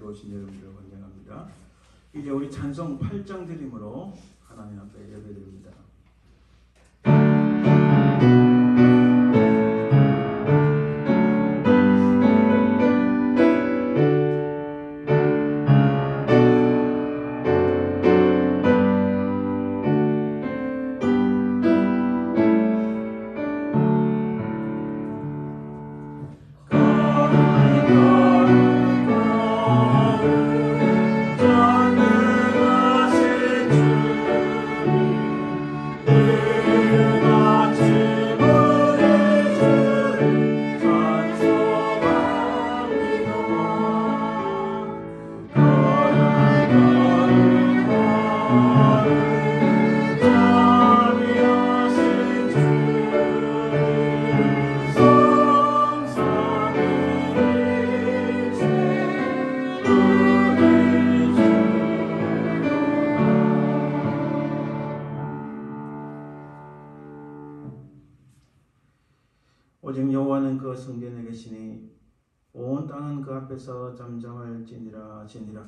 오신 여러분들을 환영합니다. 이제 우리 찬송 8장 드림으로 하나님 앞에 예배드립니다. 오직 여호와는 그 성전에 계시니 온 땅은 그 앞에서 잠잠할지니라 하시니라.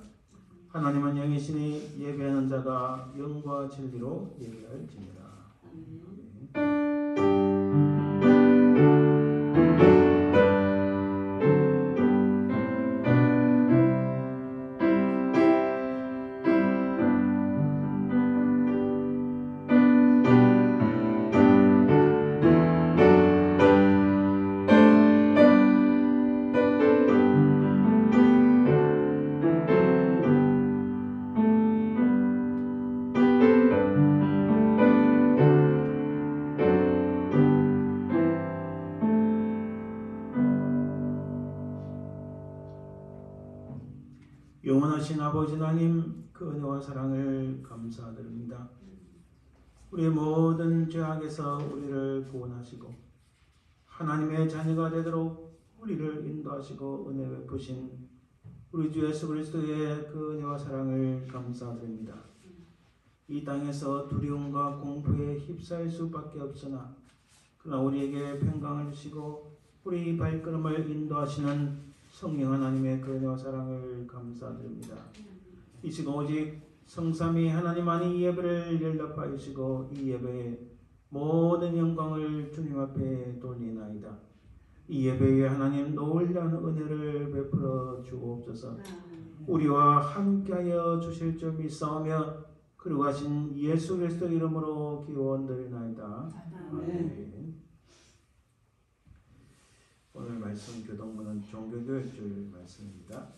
하나님은 영이시니 예배하는 자가 영과 진리로 예배할지니라. 영원하신 아버지 하나님, 그 은혜와 사랑을 감사드립니다. 우리의 모든 죄악에서 우리를 구원하시고 하나님의 자녀가 되도록 우리를 인도하시고 은혜 베푸신 우리 주 예수 그리스도의 그 은혜와 사랑을 감사드립니다. 이 땅에서 두려움과 공포에 휩싸일 수밖에 없으나 그러나 우리에게 평강을 주시고 우리 발걸음을 인도하시는 성령 하나님의 그 은혜와 사랑을 감사드립니다. 이 시간 오직 성삼위 하나님만이 이 예배를 연락하여 주시고 이 예배의 모든 영광을 주님 앞에 돌리나이다. 이 예배에 하나님 놀라운 은혜를 베풀어 주옵소서. 우리와 함께하여 주실 줄 믿사오며 그러하신 예수 그리스도 이름으로 기원드리나이다. 아멘. 오늘 말씀 교동문은 종교교육줄 말씀입니다.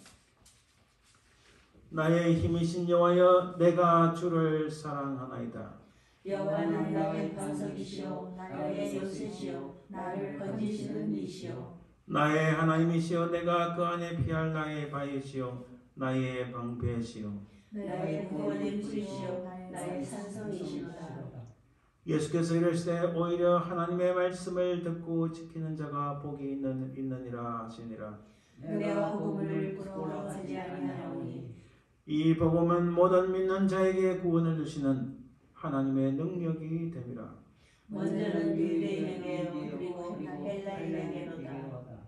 나의 힘이신 여호와여, 내가 주를 사랑하나이다. 여호와는 나의 반석이시오, 나의 요새시오, 나를 건지시는 이시오. 나의 하나님이시여, 내가 그 안에 피할 나의 바위시오, 나의 방패시오. 나의 구원의 뿌리시오, 나의 산성이시로다. 예수께서 이르시되 오히려 하나님의 말씀을 듣고 지키는 자가 복이 있느니라 하시니라. 내가 복음을 부끄러워하지 아니하오니 이 복음은 모든 믿는 자에게 구원을 주시는 하나님의 능력이 됨이라. 먼저는 유대인에게 그리고 헬라인에게로다.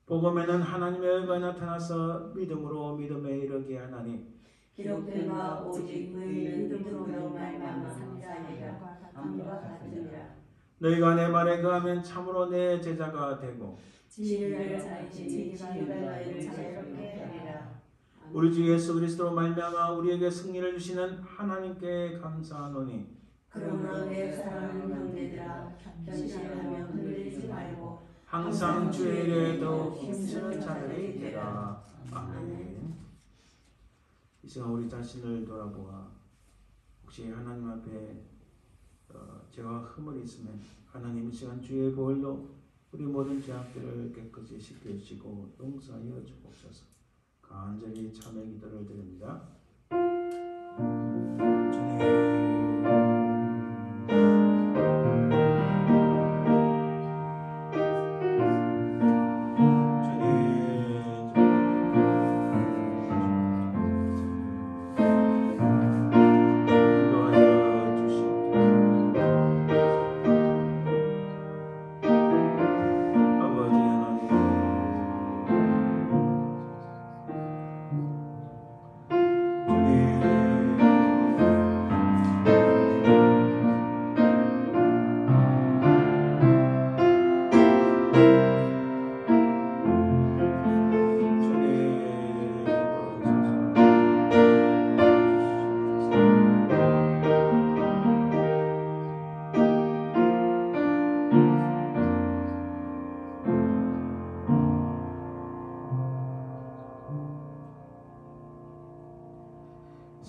복음에는 하나님의 의가 나타나서 믿음으로 믿음에 이르게 하나니 기록된 바 오직 의인은 믿음으로 말미암아 상자니라. 함과 같으니라. 너희가 내 말에 거하면 참으로 내 제자가 되고 진리를 자이시니 진리가 너희를 자유롭게 하리라. 우리 주 예수 그리스도로 말미암아 우리에게 승리를 주시는 하나님께 감사하노니 그러므로 내 사랑하는 형제들아, 견실하며 흔들리지 말고 항상 주의 일에 더욱 힘쓰는 자들이 되라. 아멘. 이 시간 우리 자신을 돌아보아 혹시 하나님 앞에 죄와 흠을 있으면 하나님 이 시간 주의 보혈로 우리 모든 죄악들을 깨끗이 씻겨주시고 용서하여 주옵소서. 간절히 참회 기도를 드립니다.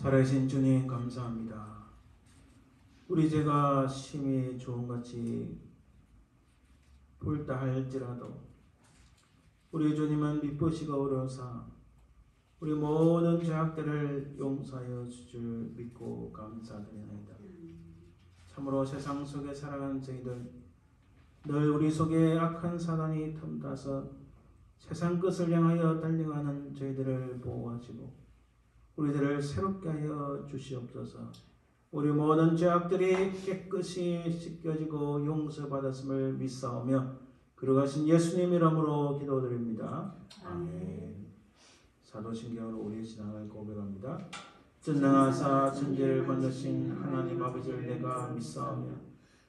살아계신 주님 감사합니다. 우리 죄가 심히 조음같이 불다 할지라도 우리 주님은 미쁘시고 어려사 우리 모든 죄악들을 용서하여 주줄 믿고 감사드립니다. 참으로 세상 속에 살아가는 저희들 늘 우리 속에 악한 사단이 틈타서 세상 끝을 향하여 달려가는 저희들을 보호하시고 우리들을 새롭게 하여 주시옵소서. 우리 모든 죄악들이 깨끗이 씻겨지고 용서받았음을 믿사오며 그러가신 예수님 이름으로 기도드립니다. 아멘. 사도신경으로 우리의 신앙을 고백합니다. 전능하사 천지를 만드신 하나님 아버지를 내가 믿사오며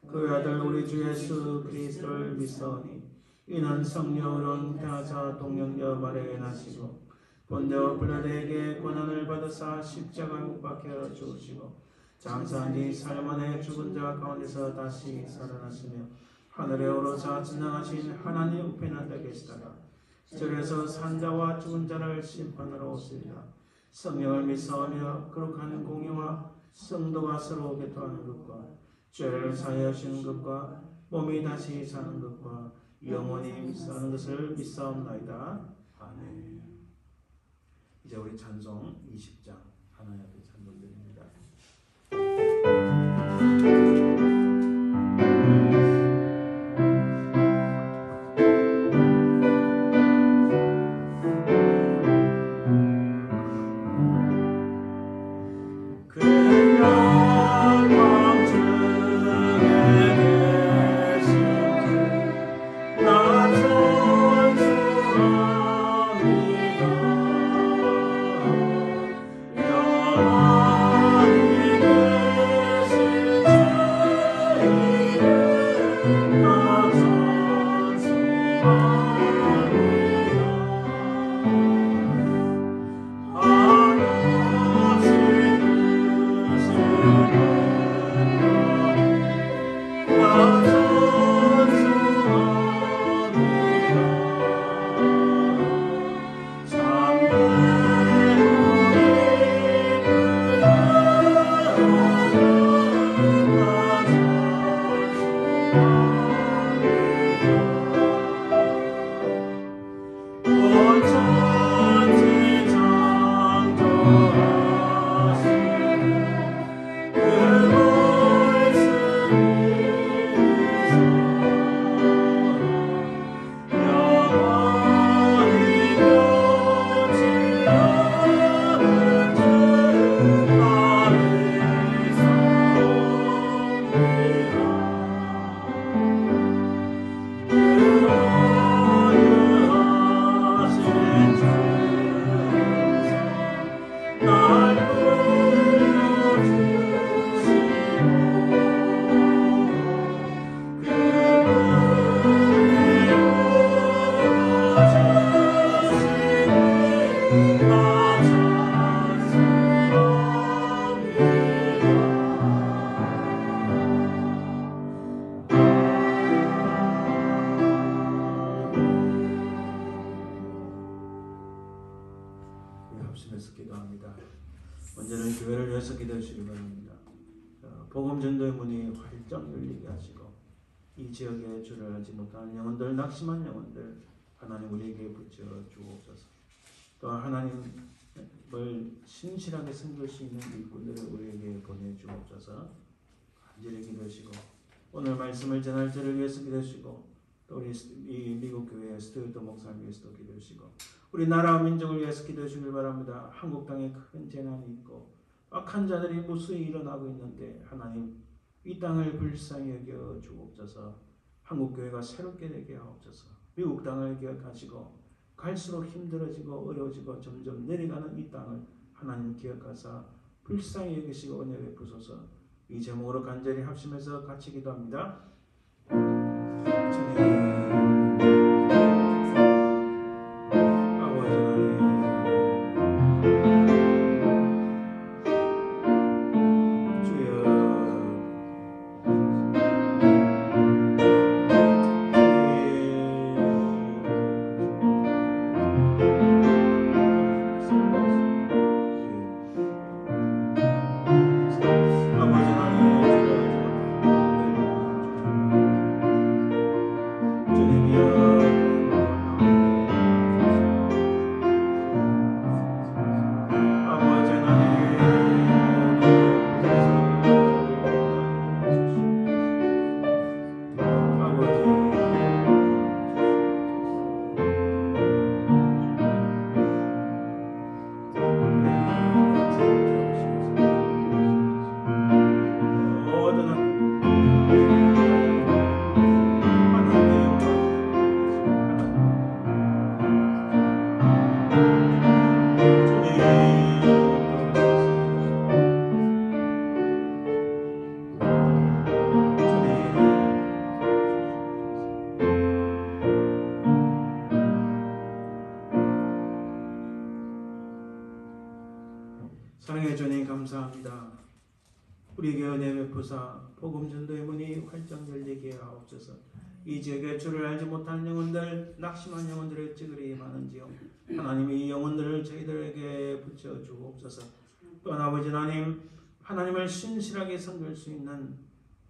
그 아들 우리 주 예수 그리스도를 믿사오니 이는 성령으로 태하사 동령녀 마리아에 나시고 본저 빌라도에게 고난을 받으사 십자가에 못 박혀 죽으시고 장사한 지 4일 만에 죽은 자 가운데서 다시 살아나시며 하늘에 오르사 전능하신 하나님 우편에 앉아 계시다가 저에서 산자와 죽은 자를 심판하러 오시리라. 성령을 믿사오며 거룩한 공의와 성도가 서로 교통하는 것과 죄를 사하여 주시는 것과 몸이 다시 사는 것과 영원히 사는 것을 믿사옵나이다. 아멘. 이제 우리 찬송 20장 하나님 앞에 찬송 드립니다. 합심해서 기도합니다. 언제는 교회를 위해서 기도해 주시기 바랍니다. 복음 전도의 문이 활짝 열리게 하시고 이 지역에 주를 알지 못하는 영혼들, 낙심한 영혼들 하나님 우리에게 붙여 주옵소서. 또 하나님을 신실하게 섬길 수 있는 일꾼들을 우리에게 보내주옵소서. 간절히 기도하시고 오늘 말씀을 전할 저를 위해서 기도하시고 또 우리 이 미국 교회 스튜어트 목사를 위해서도 기도하시고 우리 나라와 민족을 위해서 기도해 주길 바랍니다. 한국 땅에 큰 재난이 있고 악한 자들이 무수히 일어나고 있는데 하나님 이 땅을 불쌍히 여겨 주옵소서. 한국 교회가 새롭게 되게 하옵소서. 미국 땅을 기억하시고 갈수록 힘들어지고 어려워지고 점점 내려가는 이 땅을 하나님 기억하사 불쌍히 여기시고 은혜 베푸소서. 이 제목으로 간절히 합심해서 같이 기도합니다. 주님 주님 감사합니다. 우리에게 은혜 베푸사 복음 전도의 문이 활짝 열리게 하옵소서. 이 지역에 주를 알지 못하는 영혼들, 낙심한 영혼들의 찌그리 많은지요. 하나님이 이 영혼들을 저희들에게 붙여 주옵소서. 또한 아버지 하나님, 하나님을 신실하게 섬길 수 있는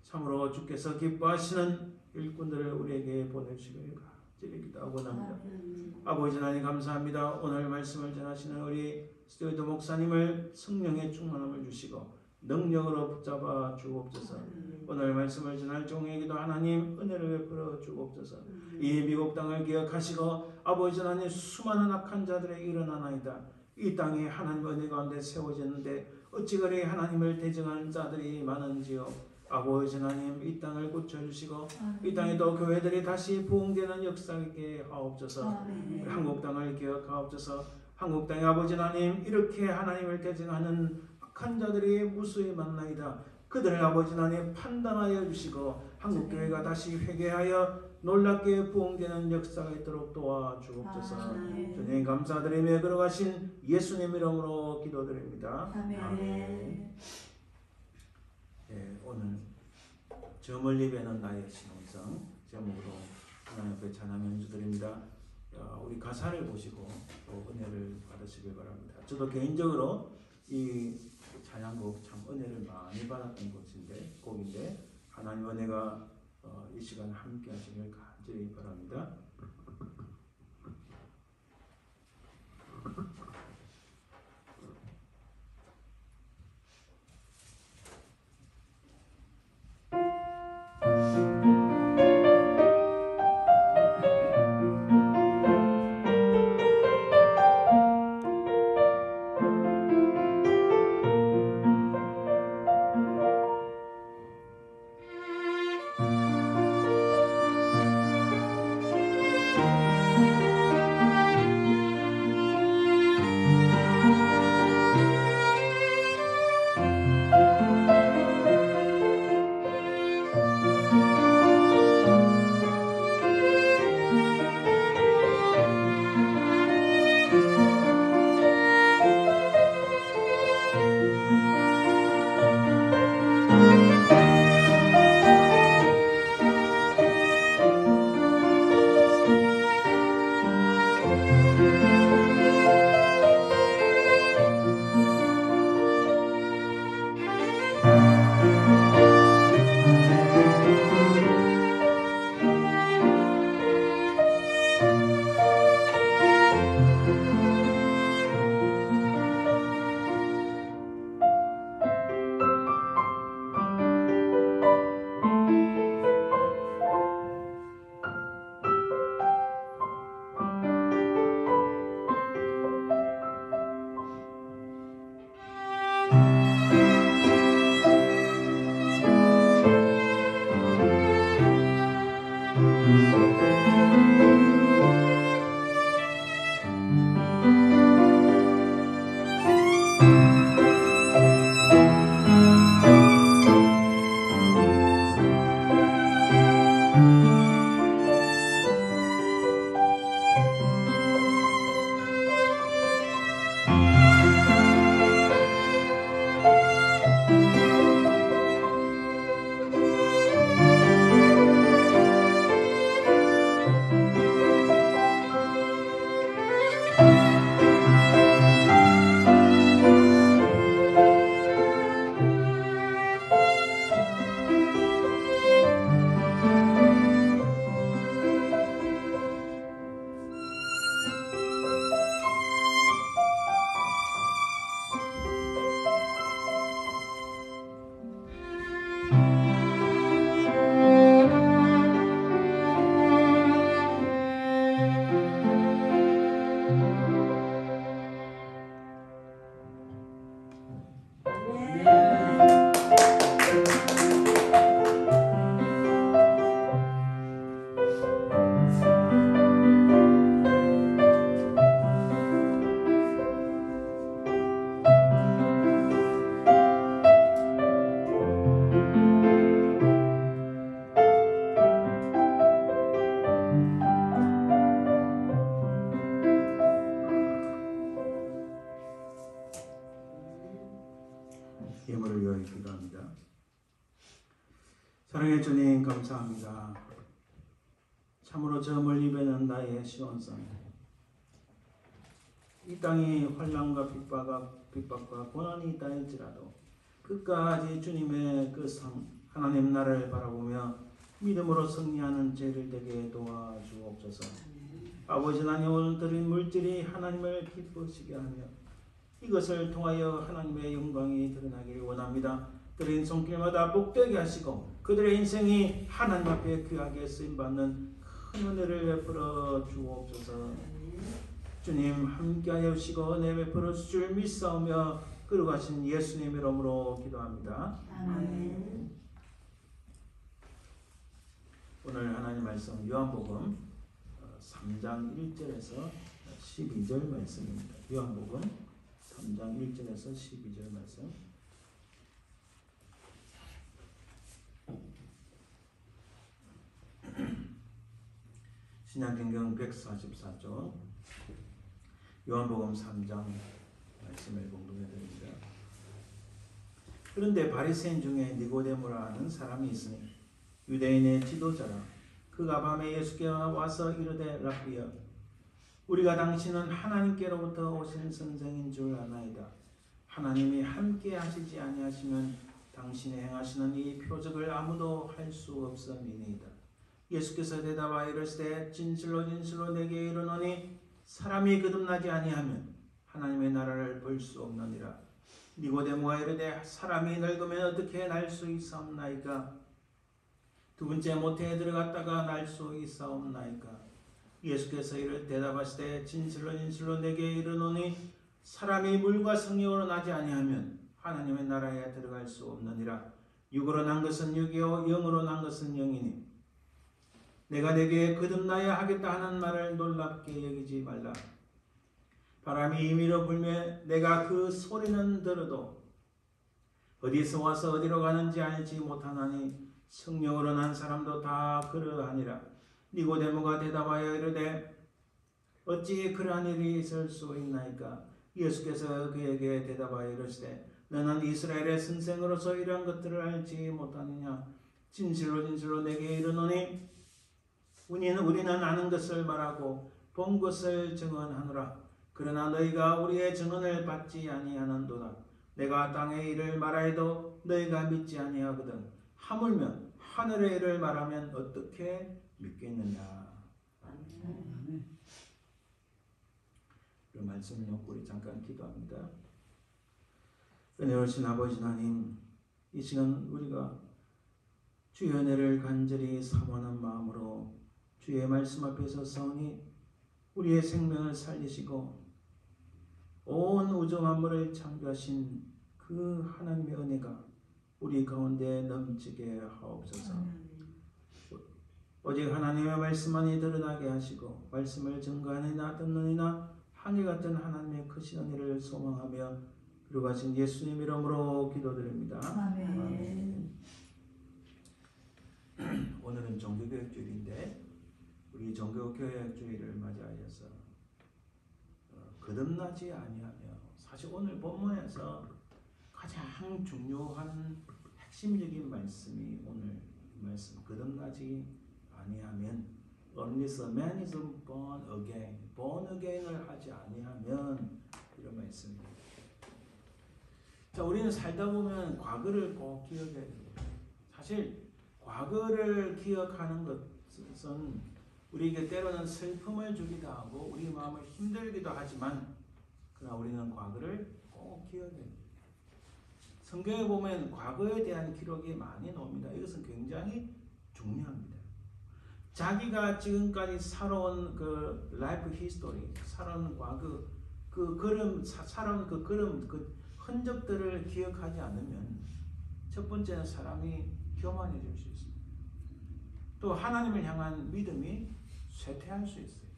참으로 주께서 기뻐하시는 일꾼들을 우리에게 보내주시길 간절히 기도하고 합니다. 아버지 하나님 감사합니다. 오늘 말씀을 전하시는 우리 스튜어드 목사님을 성령의 충만함을 주시고 능력으로 붙잡아 주옵소서. 오늘 말씀을 전할 종에게도 하나님 은혜를 베풀어 주옵소서. 이 미국 땅을 기억하시고 아버지 하나님 수많은 악한 자들에게 일어나나이다. 이 땅에 하나님 은혜 가운데 세워졌는데 어찌 그리 하나님을 대적하는 자들이 많은지요. 아버지 하나님 이 땅을 고쳐주시고 이 땅에도 교회들이 다시 부흥되는 역사있게 하옵소서. 한국 땅을 기억하옵소서. 한국 땅의 아버지 하나님 이렇게 하나님을 대적하는 악한 자들이 무수히 많나이다. 그들을 아버지 하나님 판단하여 주시고 한국교회가 다시 회개하여 놀랍게 부흥되는 역사가 있도록 도와주옵소서. 주님 감사드리며 걸어가신 예수님 이름으로 기도드립니다. 아멘. 네, 오늘 저 멀리 뵈는 나의 신음성 제목으로 하나님 앞에 찬양 연주드립니다. 우리 가사를 보시고 또 은혜를 받으시길 바랍니다. 저도 개인적으로 이 찬양곡 참 은혜를 많이 받았던 곡인데 하나님 은혜가 이 시간 함께 하시길 간절히 바랍니다. 주님 감사합니다. 참으로 저 멀리 배는 나의 시온산, 이 땅이 환난과 핍박과 고난이 있다 할지라도 끝까지 주님의 그 하나님 나라를 바라보며 믿음으로 승리하는 죄를 되게 도와주옵소서. 아버지 하나님, 오늘 드린 물질이 하나님을 기쁘시게 하며 이것을 통하여 하나님의 영광이 드러나기를 원합니다. 그들의 손길마다 복되게 하시고 그들의 인생이 하나님 앞에 귀하게 쓰임받는 큰 은혜를 베풀어 주옵소서. 주님 함께하여 주시고 은혜 베풀어 주실 줄 믿사오며 그러가신 예수님 이름으로 기도합니다. 아멘. 오늘 하나님 말씀 요한복음 3장 1절에서 12절 말씀입니다. 요한복음 3장 1절에서 12절 말씀. 신약성경 144쪽 요한복음 3장 말씀을 공독해 드립니다. 그런데 바리새인 중에 니고데모라 하는 사람이 있으니 유대인의 지도자라. 그가 밤에 예수께 와서 이르되 라삐여, 우리가 당신은 하나님께로부터 오신 선생인 줄 아나이다. 하나님이 함께 하시지 아니하시면 당신이 행하시는 이 표적을 아무도 할 수 없음이니이다. 예수께서 대답하여 이르시되 진실로 진실로 내게 이르노니 사람이 거듭나지 아니하면 하나님의 나라를 볼 수 없느니라. 니고데모가 이르되 사람이 늙으면 어떻게 날 수 있사옵나이까? 두 번째 모태에 들어갔다가 날 수 있사옵나이까? 예수께서 이를 대답하시되 진실로 진실로 내게 이르노니 사람이 물과 성령으로 나지 아니하면 하나님의 나라에 들어갈 수 없느니라. 육으로 난 것은 육이요 영으로 난 것은 영이니 내가 내게 거듭나야 하겠다 하는 말을 놀랍게 여기지 말라. 바람이 임의로 불며 내가 그 소리는 들어도 어디서 와서 어디로 가는지 알지 못하나니 성령으로 난 사람도 다 그러하니라. 니고데모가 대답하여 이르되 어찌 그러한 일이 있을 수 있나이까? 예수께서 그에게 대답하여 이르시되 너는 이스라엘의 선생으로서 이러한 것들을 알지 못하느냐? 진실로 진실로 내게 이르노니 우리는 아는 것을 말하고 본 것을 증언하노라. 그러나 너희가 우리의 증언을 받지 아니하는도다. 내가 땅의 일을 말하여도 너희가 믿지 아니하거든. 하물며 하늘의 일을 말하면 어떻게 믿겠느냐. 그 말씀을 놓고 우리 잠깐 기도합니다. 은혜로우신 아버지 하나님, 이 시간 우리가 주의 은혜를 간절히 사모하는 마음으로 주의 말씀 앞에서 서오니 우리의 생명을 살리시고 온 우주 만물을 창조하신 그 하나님의 은혜가 우리 가운데 넘치게 하옵소서. 오직 하나님의 말씀만이 드러나게 하시고 말씀을 증거하느냐 듣느니나 한결같은 하나님의 크신 은혜를 소망하며 그러가신 예수님 이름으로 기도드립니다. 아멘. 오늘은 종교교육주일인데 우리 종교교육주일을 맞이하여서 거듭나지 아니하며, 사실 오늘 본문에서 가장 중요한 핵심적인 말씀이 오늘 이 말씀, 거듭나지 아니하면, unless a man is born again, born again을 하지 아니하면, 이런 말씀입니다. 자, 우리는 살다 보면 과거를 꼭 기억해야 됩니다. 사실 과거를 기억하는 것은 우리에게 때로는 슬픔을 주기도 하고 우리 마음을 힘들기도 하지만, 그러나 우리는 과거를 꼭 기억해야 됩니다. 성경에 보면 과거에 대한 기록이 많이 나옵니다. 이것은 굉장히 중요합니다. 자기가 지금까지 살아온 그 라이프 히스토리, 살아온 과거, 살아온 그 흔적들을 기억하지 않으면 첫 번째는 사람이 교만해질 수 있습니다. 또 하나님을 향한 믿음이 쇠퇴할 수 있어요.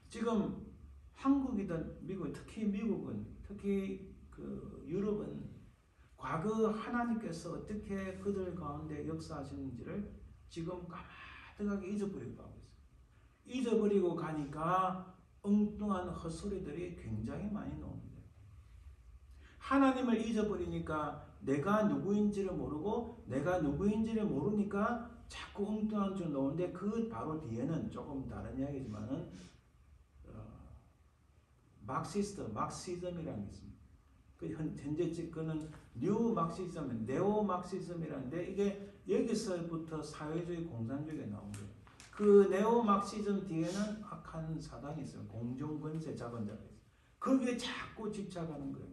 지금 한국이든 미국, 특히 미국은, 특히 그 유럽은 과거 하나님께서 어떻게 그들 가운데 역사하시는지를 지금 까마득하게 잊어버리고 가고 있어요. 잊어버리고 가니까 엉뚱한 헛소리들이 굉장히 많이 나옵니다. 하나님을 잊어버리니까 내가 누구인지를 모르고 내가 누구인지를 모르니까 자꾸 엉뚱한 줄 놓는데 그 바로 뒤에는 조금 다른 이야기지만은 막시즘이라는 게 있습니다. 그 현재 그는 뉴 막시즘, 네오 막시즘이라는데 이게 여기서부터 사회주의 공산주의가 나온 거예요. 그 네오 막시즘 뒤에는 악한 사단이 있어요. 공중권세 자본자가 있어요. 거기에 자꾸 집착하는 거예요.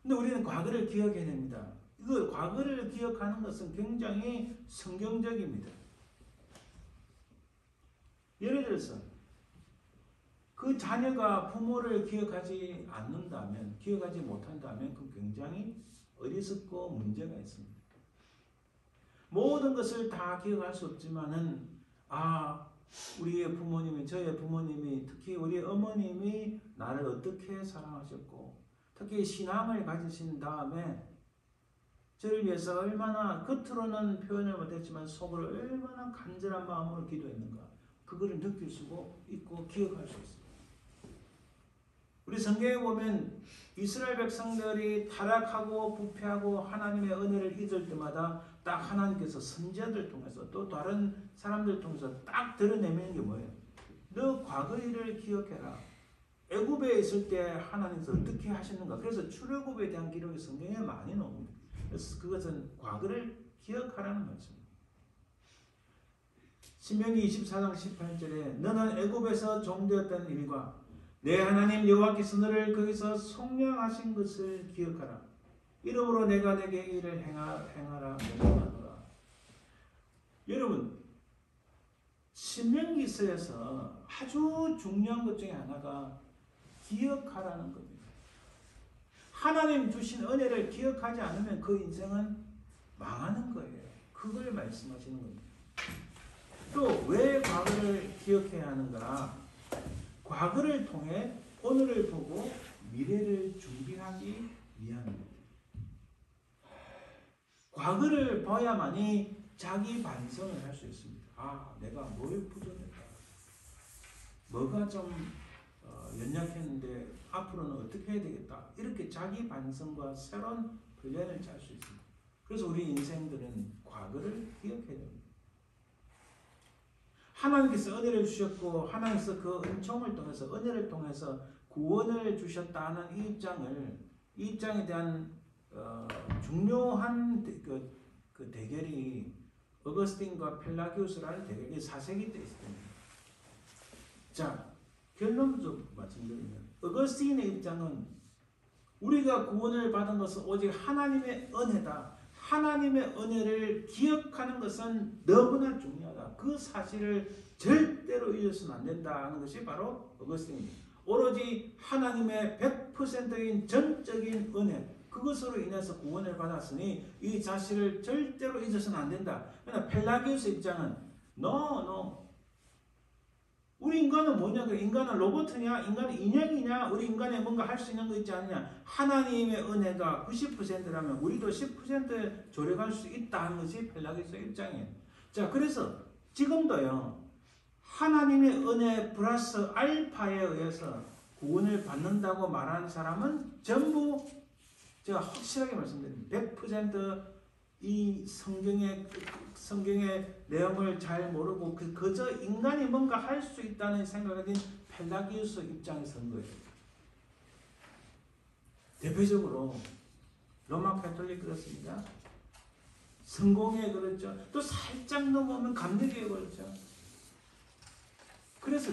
근데 우리는 과거를 기억해야 됩니다. 이거 과거를 기억하는 것은 굉장히 성경적입니다. 예를 들어서 그 자녀가 부모를 기억하지 않는다면, 기억하지 못한다면 그 굉장히 어리석고 문제가 있습니다. 모든 것을 다 기억할 수 없지만은 우리의 부모님이, 저의 부모님이, 특히 우리 어머님이 나를 어떻게 사랑하셨고 특히 신앙을 가지신 다음에 저를 위해서 얼마나 겉으로는 표현을 못했지만 속으로 얼마나 간절한 마음으로 기도했는가 그거를 느낄 수 있고 기억할 수 있습니다. 우리 성경에 보면 이스라엘 백성들이 타락하고 부패하고 하나님의 은혜를 잊을 때마다 딱 하나님께서 선지자들 통해서 또 다른 사람들 통해서 딱 드러내는 게 뭐예요? 너 과거 일을 기억해라. 애굽에 있을 때 하나님께서 어떻게 하셨는가. 그래서 출애굽에 대한 기록이 성경에 많이 나옵니다. 그래서 그것은 과거를 기억하라는 말씀입니다. 신명기 24장 18절에 너는 애굽에서 종되었던 일과 내 하나님 여호와께서 너를 거기서 속량하신 것을 기억하라. 이러므로 내가 내게 일을 행하라 명령하노라. 여러분 신명기서에서 아주 중요한 것 중에 하나가 기억하라는 겁니다. 하나님 주신 은혜를 기억하지 않으면 그 인생은 망하는 거예요. 그걸 말씀하시는 겁니다. 또 왜 과거를 기억해야 하는가? 과거를 통해 오늘을 보고 미래를 준비하기 위함입니다. 과거를 봐야만이 자기 반성을 할 수 있습니다. 내가 뭘 부족했다. 뭐가 좀 연약했는데 앞으로는 어떻게 해야 되겠다. 이렇게 자기 반성과 새로운 플랜을 짤 수 있습니다. 그래서 우리 인생들은 과거를 기억해야 됩니다. 하나님께서 은혜를 주셨고 하나님께서 그 은총을 통해서 은혜를 통해서 구원을 주셨다는 이 입장에 대한 중요한 그 대결이 어거스틴과 펠라기우스라는 대결이 4세기 때 있습니다. 자, 결론도 말씀드리면 어거스틴의 입장은 우리가 구원을 받은 것은 오직 하나님의 은혜다. 하나님의 은혜를 기억하는 것은 너무나 중요하다. 그 사실을 절대로 잊어서는 안 된다는 것이 바로 어거스틴입니다. 오로지 하나님의 100%인 전적인 은혜 그것으로 인해서 구원을 받았으니 이 사실을 절대로 잊어서는 안 된다. 그러나 펠라기우스 입장은 No. 우리 인간은 뭐냐? 인간은 로봇이냐? 인간은 인형이냐? 우리 인간에 뭔가 할 수 있는 거 있지 않느냐? 하나님의 은혜가 90%라면 우리도 10% 조력할 수 있다는 것이 펠라기우스 입장이에요. 자, 그래서 지금도요. 하나님의 은혜 플러스 알파에 의해서 구원을 받는다고 말하는 사람은 전부 제가 확실하게 말씀드립니다. 100% 이 성경의 내용을 잘 모르고 그저 인간이 뭔가 할 수 있다는 생각을 가진 펠라기우스 입장에 선 거예요. 대표적으로 로마 가톨릭 그렇습니다. 성공회 그렇죠. 또 살짝 넘어오면 감리교회 그렇죠. 그래서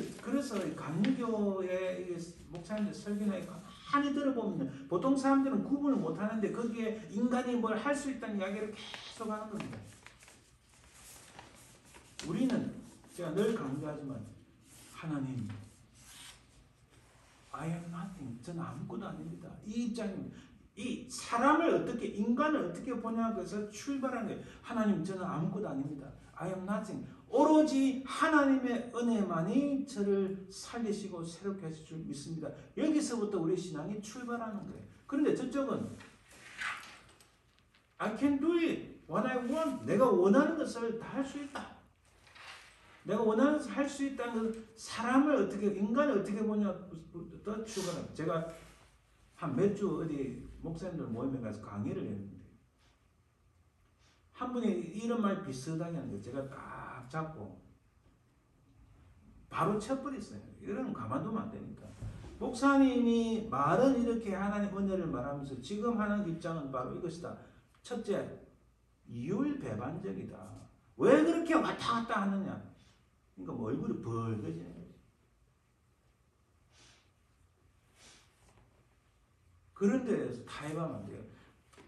감리교의 목사님들 설교나 많이 들어보면 보통 사람들은 구분을 못하는데 거기에 인간이 뭘 할 수 있다는 이야기를 계속 하는 겁니다. 우리는 제가 늘 강조하지만 하나님 I am nothing. 저는 아무것도 아닙니다. 이 입장입니다. 이 사람을 어떻게 인간을 어떻게 보냐 그래서 출발한 거예요. 하나님 저는 아무것도 아닙니다. I am nothing. 오로지 하나님의 은혜만이 저를 살리시고 새롭게 하실 줄 믿습니다. 여기서부터 우리 신앙이 출발하는 거예요. 그런데 저쪽은 I can do it. What I want. 내가 원하는 것을 다 할 수 있다. 내가 원하는 것을 할 수 있다는 사람을 어떻게 인간을 어떻게 보냐 또 출발합니다. 제가 한 몇 주 어디 목사님들 모임에 가서 강의를 했는데 한 분이 이런 말 비슷하게 하는 거 제가 딱 잡고 바로 쳐버렸어요. 이러면 가만두면 안 되니까. 목사님이 말은 이렇게 하나님 은혜를 말하면서 지금 하는 입장은 바로 이것이다. 첫째, 이율배반적이다. 왜 그렇게 왔다 갔다 하느냐. 그러니까 뭐 얼굴이 벌거지는 거지. 그런 데에서 타협하면 안 돼요.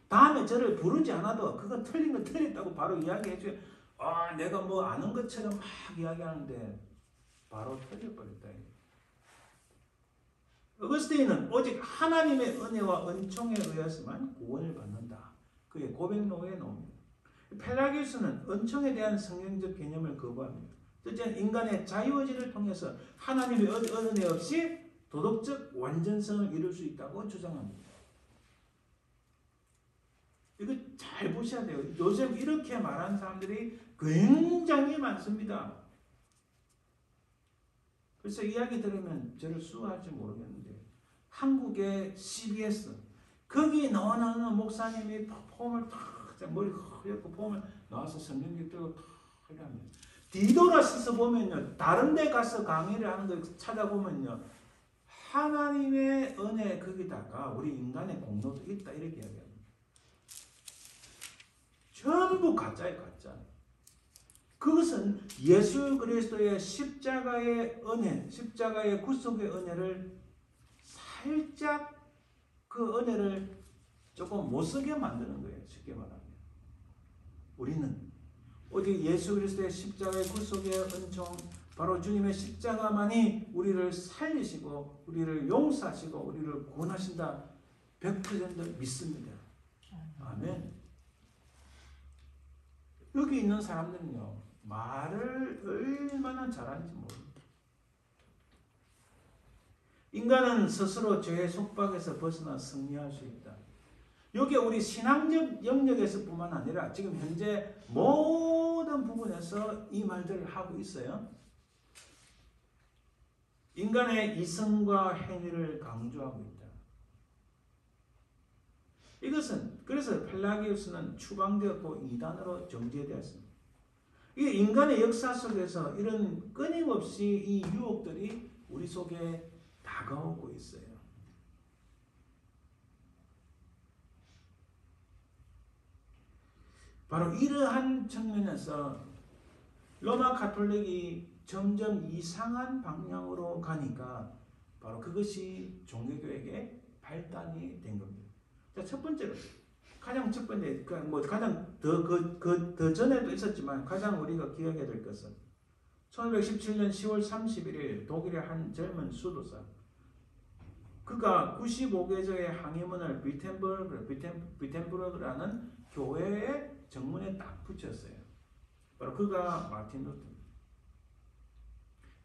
다음에 저를 부르지 않아도 그건 틀린 건 틀렸다고 바로 이야기해줘요. 내가 뭐 아는 것처럼 막 이야기하는데 바로 터져버렸다. 어거스틴은 오직 하나님의 은혜와 은총에 의해서만 구원을 받는다. 그의 고백록에 나옵니다. 펠라기우스는 은총에 대한 성경적 개념을 거부합니다. 첫째는 인간의 자유의지를 통해서 하나님의 은혜 없이 도덕적 완전성을 이룰 수 있다고 주장합니다. 이거 잘 보셔야 돼요. 요즘 이렇게 말하는 사람들이 굉장히 많습니다. 그래서 이야기 들으면 저를 수고할지 모르겠는데 한국의 CBS 거기 나오는 목사님이 폼을 탁 머리 허옇고 폼을 나와서 성경책 들고 탁 하면 뒤돌아서서 보면요 다른 데 가서 강의를 하는 걸 찾아보면요 하나님의 은혜 거기다가 우리 인간의 공로도 있다 이렇게 이야기합니다. 전부 가짜예요, 가짜. 그것은 예수 그리스도의 십자가의 은혜, 십자가의 구속의 은혜를 살짝 그 은혜를 조금 못쓰게 만드는 거예요. 쉽게 말하면. 우리는 오직 예수 그리스도의 십자가의 구속의 은총, 바로 주님의 십자가만이 우리를 살리시고 우리를 용서하시고 우리를 구원하신다. 100% 믿습니다. 아멘. 여기 있는 사람들은요. 말을 얼마나 잘하는지 모릅니다. 인간은 스스로 죄의 속박에서 벗어나 승리할 수 있다. 여기 우리 신앙적 영역에서 뿐만 아니라 지금 현재 모든 부분에서 이 말들을 하고 있어요. 인간의 이성과 행위를 강조하고 있다. 이것은 그래서 펠라기우스는 추방되었고 이단으로 정죄되었습니다. 이 인간의 역사 속에서 이런 끊임없이 이 유혹들이 우리 속에 다가오고 있어요. 바로 이러한 측면에서 로마 가톨릭이 점점 이상한 방향으로 가니까 바로 그것이 종교교육의 발단이 된 겁니다. 자, 첫 번째로 가장 첫 번째 뭐 가장 더 전에도 있었지만 가장 우리가 기억해야 될 것은 1517년 10월 31일 독일의 한 젊은 수도사 그가 95개조의 항해문을 비텐부르크라는 교회의 정문에 딱 붙였어요. 바로 그가 마틴 루터입니다.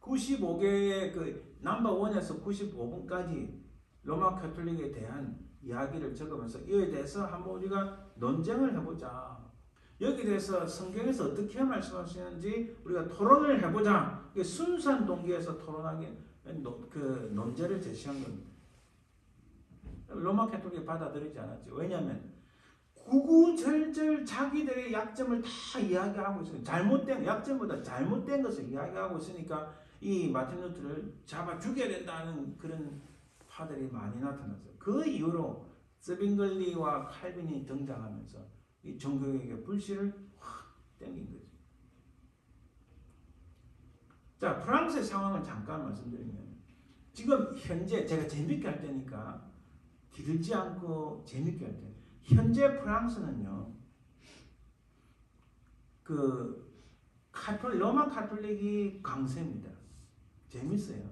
95개의 그 넘버 1에서 95번까지 로마 가톨릭에 대한 이야기를 적으면서 이에 대해서 한번 우리가 논쟁을 해보자. 여기에 대해서 성경에서 어떻게 말씀하시는지 우리가 토론을 해보자. 순수한 동기에서 토론하기 그 논제를 제시한 겁니다. 로마 가톨릭이 받아들이지 않았죠. 왜냐하면 구구절절 자기들의 약점을 다 이야기하고 있으니까 잘못된 약점보다 잘못된 것을 이야기하고 있으니까 이 마틴 루터를 잡아 죽여야 된다는 그런 파들이 많이 나타났어요. 그 이후로 스빙글리와 칼빈이 등장하면서 이 종교개혁의 불씨를 확 땡긴 거죠. 자, 프랑스의 상황을 잠깐 말씀드리면 지금 현재 제가 재밌게 할 테니까 길지 않고 재밌게 할 테니까 현재 프랑스는요. 그 로마 가톨릭이 강세입니다. 재밌어요.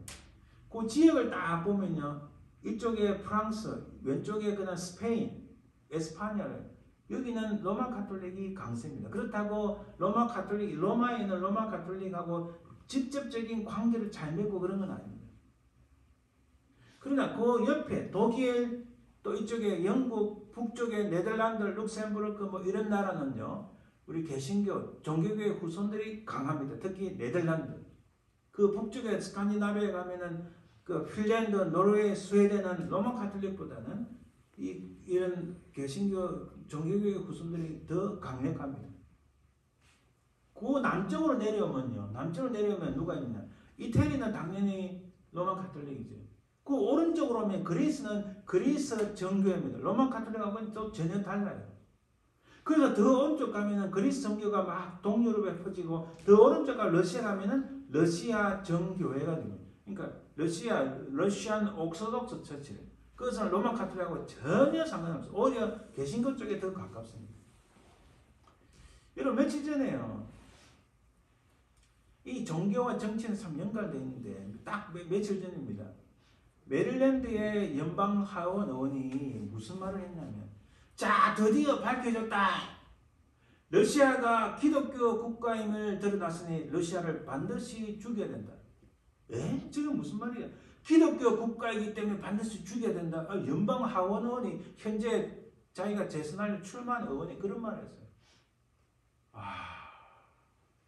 그 지역을 딱 보면요. 이쪽에 프랑스, 왼쪽에 그냥 스페인, 에스파냐를 여기는 로마 가톨릭이 강세입니다. 그렇다고 로마에 있는 로마 가톨릭하고 직접적인 관계를 잘 맺고 그런 건 아닙니다. 그러나 그 옆에 독일, 또 이쪽에 영국, 북쪽에 네덜란드, 룩셈부르크 뭐 이런 나라는요. 우리 개신교, 종교교회 후손들이 강합니다. 특히 네덜란드. 그 북쪽에 스칸디나비아에 가면은 그 핀란드, 노르웨이, 스웨덴은 로마 가톨릭보다는 이런 개신교 종교교회 구성들이 더 강력합니다. 그 남쪽으로 내려오면요. 남쪽으로 내려오면 누가 있냐? 이태리는 당연히 로마 가톨릭이죠. 그 오른쪽으로 오면 그리스는 그리스 정교회입니다. 로마 가톨릭하고는 또 전혀 달라요. 그래서 더 오른쪽 가면은 그리스 정교가 막 동유럽에 퍼지고 더 오른쪽 가 러시아 가면은 러시아 정교회가 됩니다. 그러니까 러시안 옥소독스 처치를. 그것은 로마 가톨릭하고 전혀 상관없어요. 오히려 개신교 쪽에 더 가깝습니다. 여러분 며칠 전에요. 이 종교와 정치는 참 연관되어 있는데 딱 며칠 전입니다. 메릴랜드의 연방 하원 의원이 무슨 말을 했냐면 자 드디어 밝혀졌다. 러시아가 기독교 국가임을 드러났으니 러시아를 반드시 죽여야 된다. 에? 지금 무슨 말이야? 기독교 국가이기 때문에 반드시 죽여야 된다. 연방 하원 의원이 현재 자기가 재선할 출마한 의원이 그런 말을 했어요.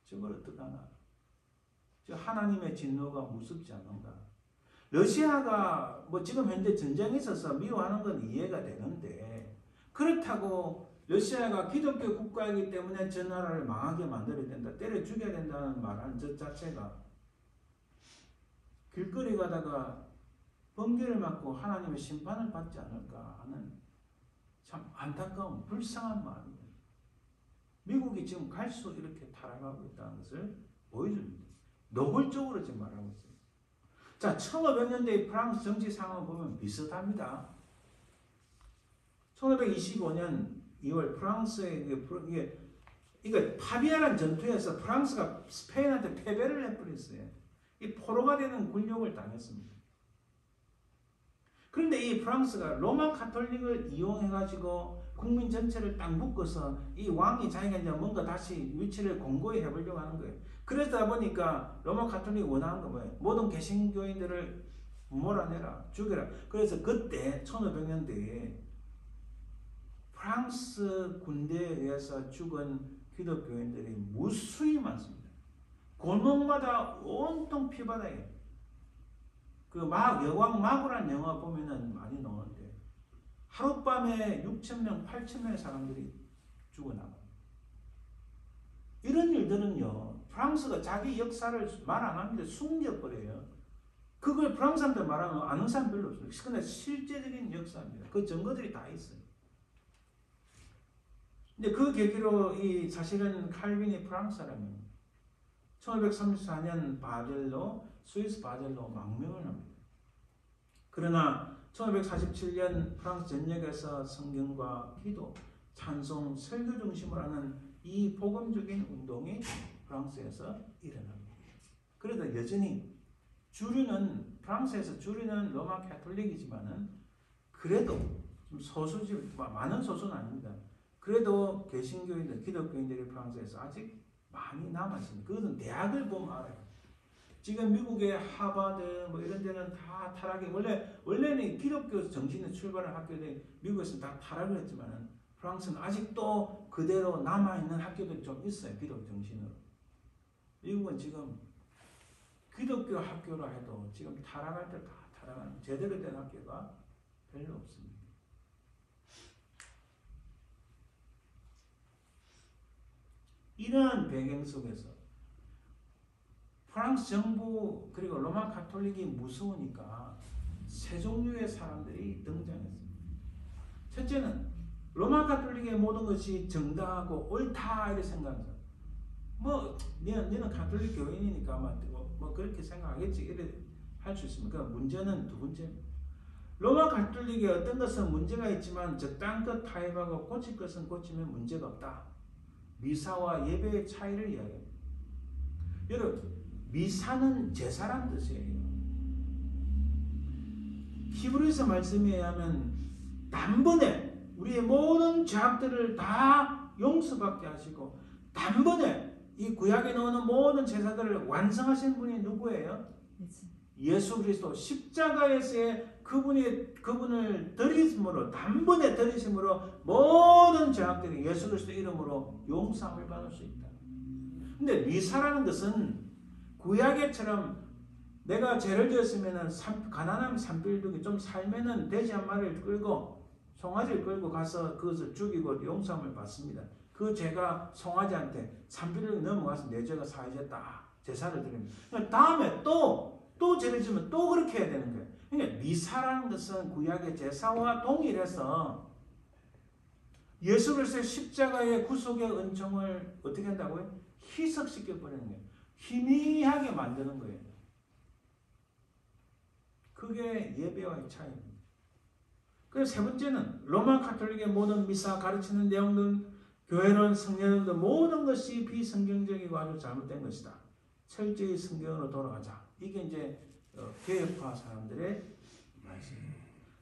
저걸 어떡하나. 하나님의 진노가 무섭지 않은가. 러시아가 뭐 지금 현재 전쟁이 있어서 미워하는 건 이해가 되는데 그렇다고 러시아가 기독교 국가이기 때문에 저 나라를 망하게 만들어야 된다. 때려 죽여야 된다는 말하는 저 자체가 길거리 가다가 번개를 맞고 하나님의 심판을 받지 않을까 하는 참 안타까운 불쌍한 마음입니다. 미국이 지금 갈수록 이렇게 타락하고 있다는 것을 보여줍니다. 노골적으로 지금 말하고 있어요. 자, 1500년대의 프랑스 정치 상황을 보면 비슷합니다. 1525년 2월 프랑스의 이게 파비아란 전투에서 프랑스가 스페인한테 패배를 해버렸어요. 이 포로가 되는 굴욕을 당했습니다. 그런데 이 프랑스가 로마 가톨릭을 이용해가지고 국민 전체를 딱 묶어서 이 왕이 자기가 이제 뭔가 다시 위치를 공고히 해보려고 하는 거예요. 그러다 보니까 로마 가톨릭이 원하는 건 뭐예요? 모든 개신교인들을 몰아내라, 죽여라. 그래서 그때 1500년대에 프랑스 군대에 의해서 죽은 기독교인들이 무수히 많습니다. 골목마다 온통 피바다예요. 여왕 마구라는 영화 보면은 많이 나오는데 하룻밤에 6,000명, 8,000명의 사람들이 죽어나가요. 이런 일들은요, 프랑스가 자기 역사를 말 안 합니다. 숨겨버려요. 그걸 프랑스 사람들 말하면 아는 사람 별로 없어요. 그런데 실제적인 역사입니다. 그 증거들이 다 있어요. 근데 그 계기로 사실은 칼빈이 프랑스 사람입니다. 1534년 스위스 바젤로 망명을 합니다. 그러나 1547년 프랑스 전역에서 성경과 기도, 찬송, 설교 중심으로 하는 이 복음적인 운동이 프랑스에서 일어납니다. 그래도 여전히 프랑스에서 주류는 로마 가톨릭이지만은 그래도 좀 소수지, 많은 소수는 아닙니다. 그래도 개신교인들, 기독교인들이 프랑스에서 아직 많이 남아있습니다. 그것은 대학을 보면 알아요. 지금 미국의 하버드 이런 데는 다 타락이 원래는 기독교 정신에 출발한 학교들이 미국에서는 다 타락을 했지만 프랑스는 아직도 그대로 남아있는 학교들이 좀 있어요. 기독교 정신으로. 미국은 지금 기독교 학교라 해도 지금 타락할 때 다 타락하는 제대로 된 학교가 별로 없습니다. 이러한 배경 속에서 프랑스 정부 그리고 로마 가톨릭이 무서우니까 세 종류의 사람들이 등장했습니다. 첫째는 로마 가톨릭의 모든 것이 정당하고 옳다 이렇게 생각하는 사람. 너는 가톨릭 교인이니까 뭐 그렇게 생각하겠지 이렇게 할 수 있습니다. 문제는 두 번째입니다. 로마 가톨릭의 어떤 것은 문제가 있지만 적당한 것 타협하고 고칠 것은 고치면 문제가 없다. 미사와 예배의 차이를 이야기합니다. 여러분, 미사는 제사란 뜻이에요. 히브리서 말씀에 의하면 단번에 우리의 모든 죄악들을 다 용서받게 하시고 단번에 이 구약에 나오는 모든 제사들을 완성하신 분이 누구예요? 예수 그리스도. 십자가에서의 그분을 드리심으로, 단번에 드리심으로 모든 죄악들이 예수 그리스도 이름으로 용서함을 받을 수 있다. 근데 미사라는 것은 구약에처럼 내가 죄를 지었으면은 가난하면 산불두기 좀 살면은 돼지 한 마리를 끌고 송아지를 끌고 가서 그것을 죽이고 용서함을 받습니다. 그 죄가 송아지한테 산불두기 넘어가서 내 죄가 사해졌다. 제사를 드립니다. 그러니까 다음에 또 죄를 지으면 또 그렇게 해야 되는 거예요. 그러니까 미사라는 것은 구약의 제사와 동일해서 예수 그리스도의 십자가의 구속의 은총을 어떻게 한다고요? 희석시켜 버리는 거예요. 희미하게 만드는 거예요. 그게 예배와의 차이입니다. 그래서 세 번째는 로마 가톨릭의 모든 미사 가르치는 내용들, 교회론, 성례론들 모든 것이 비성경적이고 아주 잘못된 것이다. 철저히 성경으로 돌아가자. 이게 이제 개혁파 사람들의 말씀입니다.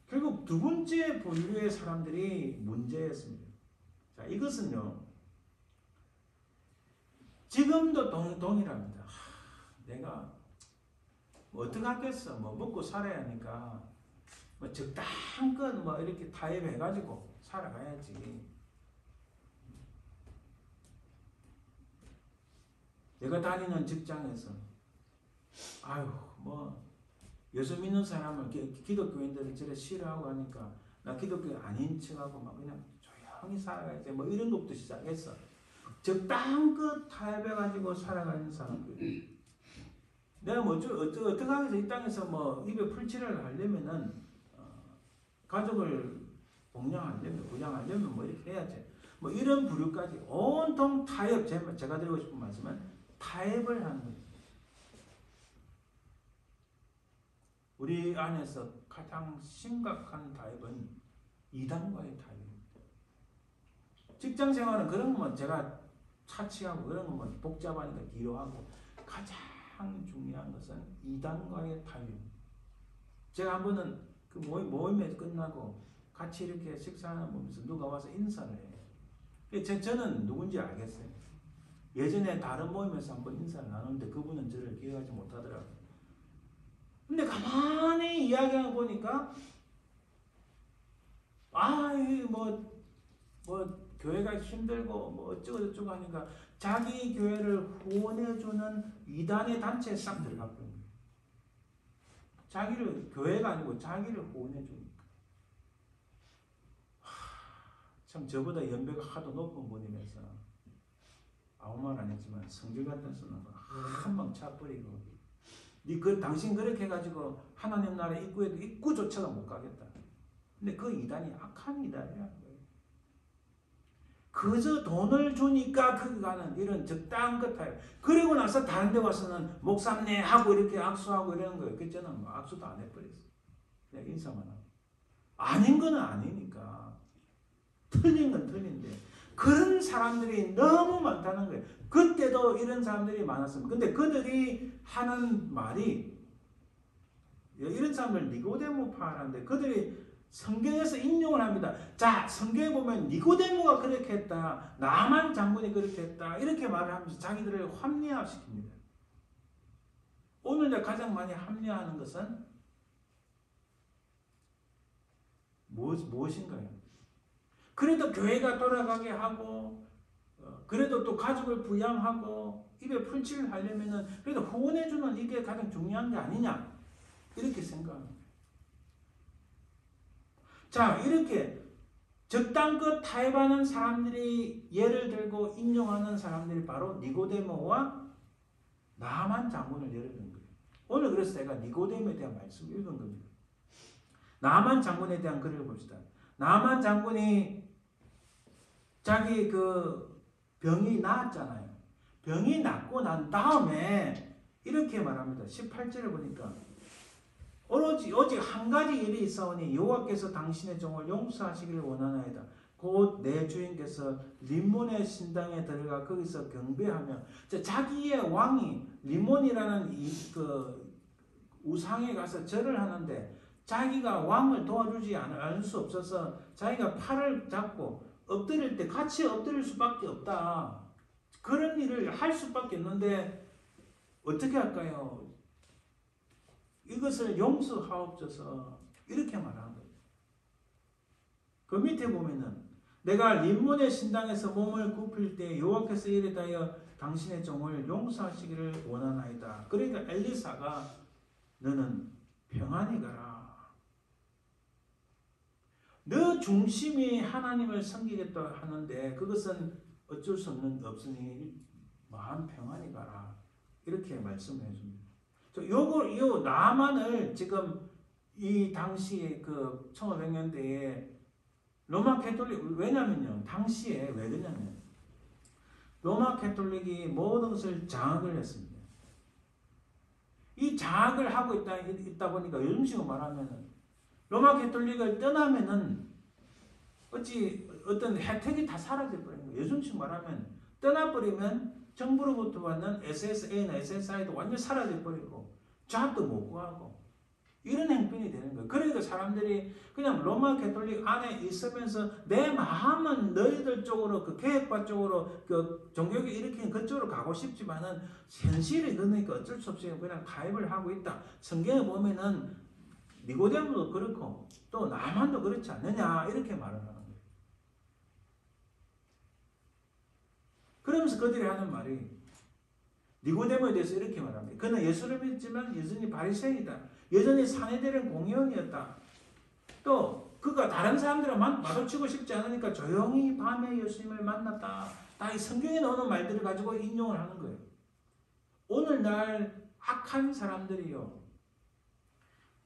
결국 두 번째 부류의 사람들이 문제였습니다. 자, 이것은요, 지금도 동일합니다. 내가 뭐 어떡하겠어. 뭐 먹고 살아야 하니까 뭐 적당껏 뭐 이렇게 타협해가지고 살아가야지. 내가 다니는 직장에서 아유 뭐 예수 믿는 사람을 기독교인들을 저래 싫어하고 하니까 나 기독교 아닌 척하고 막 그냥 조용히 살아가야지 뭐 이런 것부터 시작했어. 적당껏 타협해가지고 살아가는 사람들. 내가 뭐 어떻게 하겠어. 이 땅에서 뭐 입에 풀칠을 하려면은 가족을 봉양하려면 부양하려면 뭐 이렇게 해야지. 뭐 이런 부류까지 온통 타협. 제가 드리고 싶은 말씀은 타협을 하는 거예요. 우리 안에서 가장 심각한 타협은 이단과의 타협입니다. 직장 생활은 그런 것만 제가 차치하고 그런 것만 복잡하니까 뒤로 하고 가장 중요한 것은 이단과의 타협입니다. 제가 한 번은 그 모임에 끝나고 같이 이렇게 식사하는 보면서 누가 와서 인사를 해요. 저는 누군지 알겠어요. 예전에 다른 모임에서 한번 인사를 나누는데 그분은 저를 기억하지 못하더라고요. 근데 가만히 이야기하고 보니까 뭐 교회가 힘들고 뭐 어쩌고 하니까 자기 교회를 후원해주는 이단의 단체에 싹 들어갔거든요. 자기를 교회가 아니고 자기를 후원해주니까. 참 저보다 연배가 하도 높은 분이면서 아무 말 안 했지만 성질 같은 쓰는 거 한 방 차버리고 당신 그렇게 해가지고 하나님 나라 입구에도 입구조차도 못 가겠다. 근데 그 이단이 악한 이단이라는 거예요. 그저 돈을 주니까 거기 가는 이런 적당한 타입. 그리고 나서 다른 데 와서는 목사님 하고 이렇게 악수하고 이러는 거예요. 그 저는 뭐 악수도 안 해버렸어요. 그냥 인사만 하고. 아닌 거는 아니니까. 틀린 건 틀린데. 그런 사람들이 너무 많다는 거예요. 그때도 이런 사람들이 많았습니다. 근데 그들이 하는 말이 이런 사람들 니고데모파라는데 그들이 성경에서 인용을 합니다. 자, 성경에 보면 니고데모가 그렇게 했다. 나만 장군이 그렇게 했다. 이렇게 말을 하면서 자기들을 합리화시킵니다. 오늘 가장 많이 합리화하는 것은 무엇인가요? 그래도 교회가 돌아가게 하고 그래도 또 가족을 부양하고 입에 풀칠을 하려면은 그래도 후원해주는 이게 가장 중요한 게 아니냐 이렇게 생각합니다. 자, 이렇게 적당껏 타협하는 사람들이 예를 들고 인용하는 사람들이 바로 니고데모와 나만 장군을 예를 든 거예요. 오늘 그래서 제가 니고데모에 대한 말씀을 읽은 겁니다. 나만 장군에 대한 글을 봅시다. 나만 장군이 자기 그 병이 나았잖아요. 병이 낫고 난 다음에 이렇게 말합니다. 18절을 보니까 오직 한 가지 일이 있사오니 여호와께서 당신의 종을 용서하시기를 원하나이다. 곧 내 주인께서 림몬의 신당에 들어가 거기서 경배하며 자기의 왕이 림몬이라는 그 우상에 가서 절을 하는데 자기가 왕을 도와주지 않을 수 없어서 자기가 팔을 잡고 엎드릴 때 같이 엎드릴 수밖에 없다. 그런 일을 할 수밖에 없는데 어떻게 할까요? 이것을 용서하옵소서 이렇게 말하는 거예요. 그 밑에 보면은 내가 림몬의 신당에서 몸을 굽힐 때 여호와께서 이르다여 당신의 종을 용서하시기를 원하나이다. 그러니까 엘리사가 너는 평안히 가라. 너 중심이 하나님을 섬기겠다 하는데 그것은 어쩔 수 없으니 마음 평안히 가라. 이렇게 말씀해 줍니다. 요 나만을 지금 이 당시에 그 1500년대에 로마 캐톨릭, 왜냐면요. 당시에 왜 그러냐면 로마 캐톨릭이 모든 것을 장악을 했습니다. 이 장악을 하고 있다 보니까 요즘식으로 말하면은 로마 캐톨릭을 떠나면은 어떤 혜택이 다 사라져 버린 거예요. 요즘식으로 말하면 떠나버리면 정부로부터 받는 SSA나 SSI도 완전히 사라져 버리고 잡도 못 구하고 이런 행편이 되는 거예요. 그러니까 사람들이 그냥 로마 캐톨릭 안에 있으면서 내 마음은 너희들 쪽으로 그 계획과 쪽으로 그 종교를 일으키는 그쪽으로 가고 싶지만은 현실이 그러니까 어쩔 수 없이 그냥 가입을 하고 있다. 성경에 보면은 니고데모도 그렇고 또 나만도 그렇지 않느냐 이렇게 말을 하는 거예요. 그러면서 그들이 하는 말이 니고데모에 대해서 이렇게 말합니다. 그는 예수를 믿지만 여전히 바리새인이다. 여전히 사내들은 공회원이었다. 또 그가 다른 사람들과 마주치고 싶지 않으니까 조용히 밤에 예수님을 만났다. 다 이 성경에 나오는 말들을 가지고 인용을 하는 거예요. 오늘날 악한 사람들이요.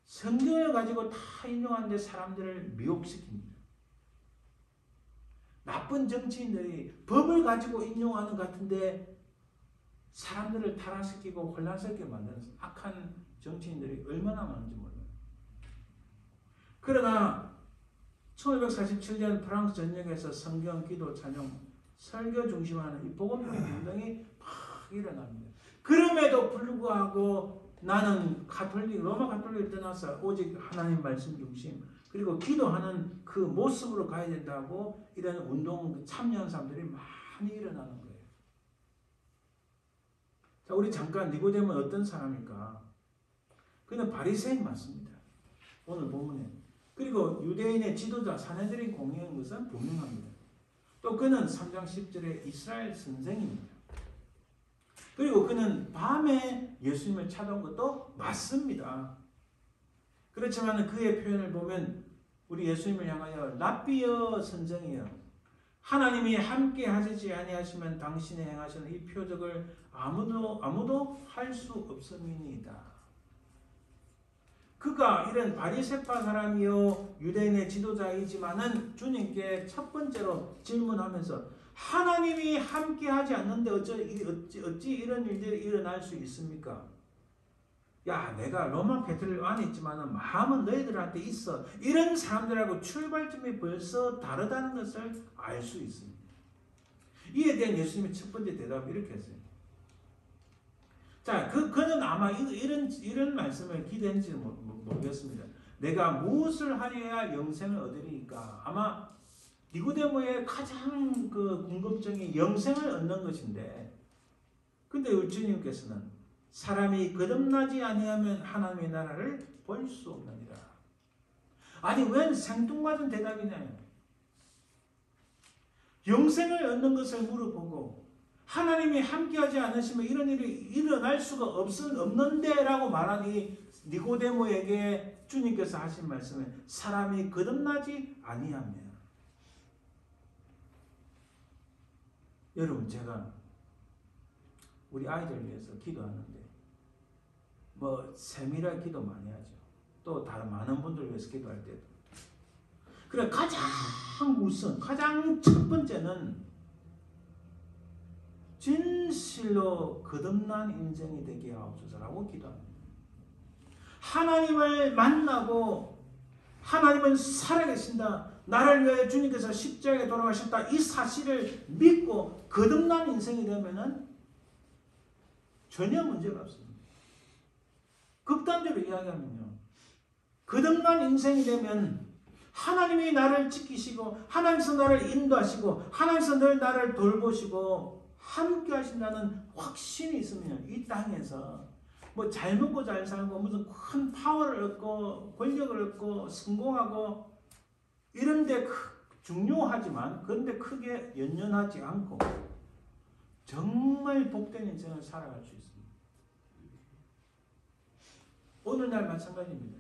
성경을 가지고 다 인용하는데 사람들을 미혹시킵니다. 나쁜 정치인들이 법을 가지고 인용하는 것 같은데 사람들을 타락시키고 혼란스럽게 만드는 악한 정치인들이 얼마나 많은지 몰라요. 그러나 1547년 프랑스 전역에서 성경, 기도, 찬양, 설교 중심하는 이 복음주의 운동이 막 일어납니다. 그럼에도 불구하고 나는 로마 가톨릭을 떠나서 오직 하나님 말씀 중심 그리고 기도하는 그 모습으로 가야 된다고 이런 운동 참여한 사람들이 많이 일어나는 거예요. 자, 우리 잠깐 니고데모는 어떤 사람일까? 그는 바리새인 맞습니다. 오늘 본문에. 그리고 유대인의 지도자 사내들이 공유한 것은 분명합니다. 또 그는 3장 10절에 이스라엘 선생입니다. 그리고 그는 밤에 예수님을 찾아온 것도 맞습니다. 그렇지만 그의 표현을 보면 우리 예수님을 향하여 랍비여 선생이여 하나님이 함께 하시지 아니하시면 당신의 행하시는 이 표적을 아무도 할 수 없음이니이다. 그가 이런 바리새파 사람이요 유대인의 지도자이지만은 주님께 첫 번째로 질문하면서 하나님이 함께 하지 않는데 어찌 이런 일들이 일어날 수 있습니까? 야, 내가 로마 캐톨릭 안에 있지만은 마음은 너희들한테 있어. 이런 사람들하고 출발점이 벌써 다르다는 것을 알 수 있습니다. 이에 대한 예수님의 첫 번째 대답이 이렇게 했어요. 자, 그는 아마 이런 말씀을 기대했는지 모르겠습니다. 내가 무엇을 하려야 영생을 얻으리까? 아마 니고데모의 가장 그 궁금증이 영생을 얻는 것인데, 근데 우리 주님께서는 사람이 거듭나지 아니하면 하나님의 나라를 볼 수 없느니라. 아니, 웬 생뚱맞은 대답이냐요. 영생을 얻는 것을 물어보고 하나님이 함께하지 않으시면 이런 일이 일어날 수가 없는데 라고 말하니 니고데모에게 주님께서 하신 말씀에 사람이 거듭나지 아니하면. 여러분, 제가 우리 아이들 위해서 기도하는데 세밀하게 기도 많이 하죠. 또 다른 많은 분들 위해서 기도할 때도. 그래, 가장 우선, 가장 첫 번째는 진실로 거듭난 인생이 되게 하옵소서라고 기도합니다. 하나님을 만나고 하나님은 살아계신다. 나를 위하여 주님께서 십자가에 돌아가셨다. 이 사실을 믿고 거듭난 인생이 되면은 전혀 문제가 없습니다. 극단적으로 이야기하면요. 거듭난 인생이 되면 하나님이 나를 지키시고 하나님께서 나를 인도하시고 하나님께서 늘 나를 돌보시고 함께 하신다는 확신이 있으면 이 땅에서 잘 먹고 잘 살고 무슨 큰 파워를 얻고 권력을 얻고 성공하고 이런데 중요하지만 그런데 크게 연연하지 않고 정말 복된 인생을 살아갈 수 있습니다. 오늘날 마찬가지입니다.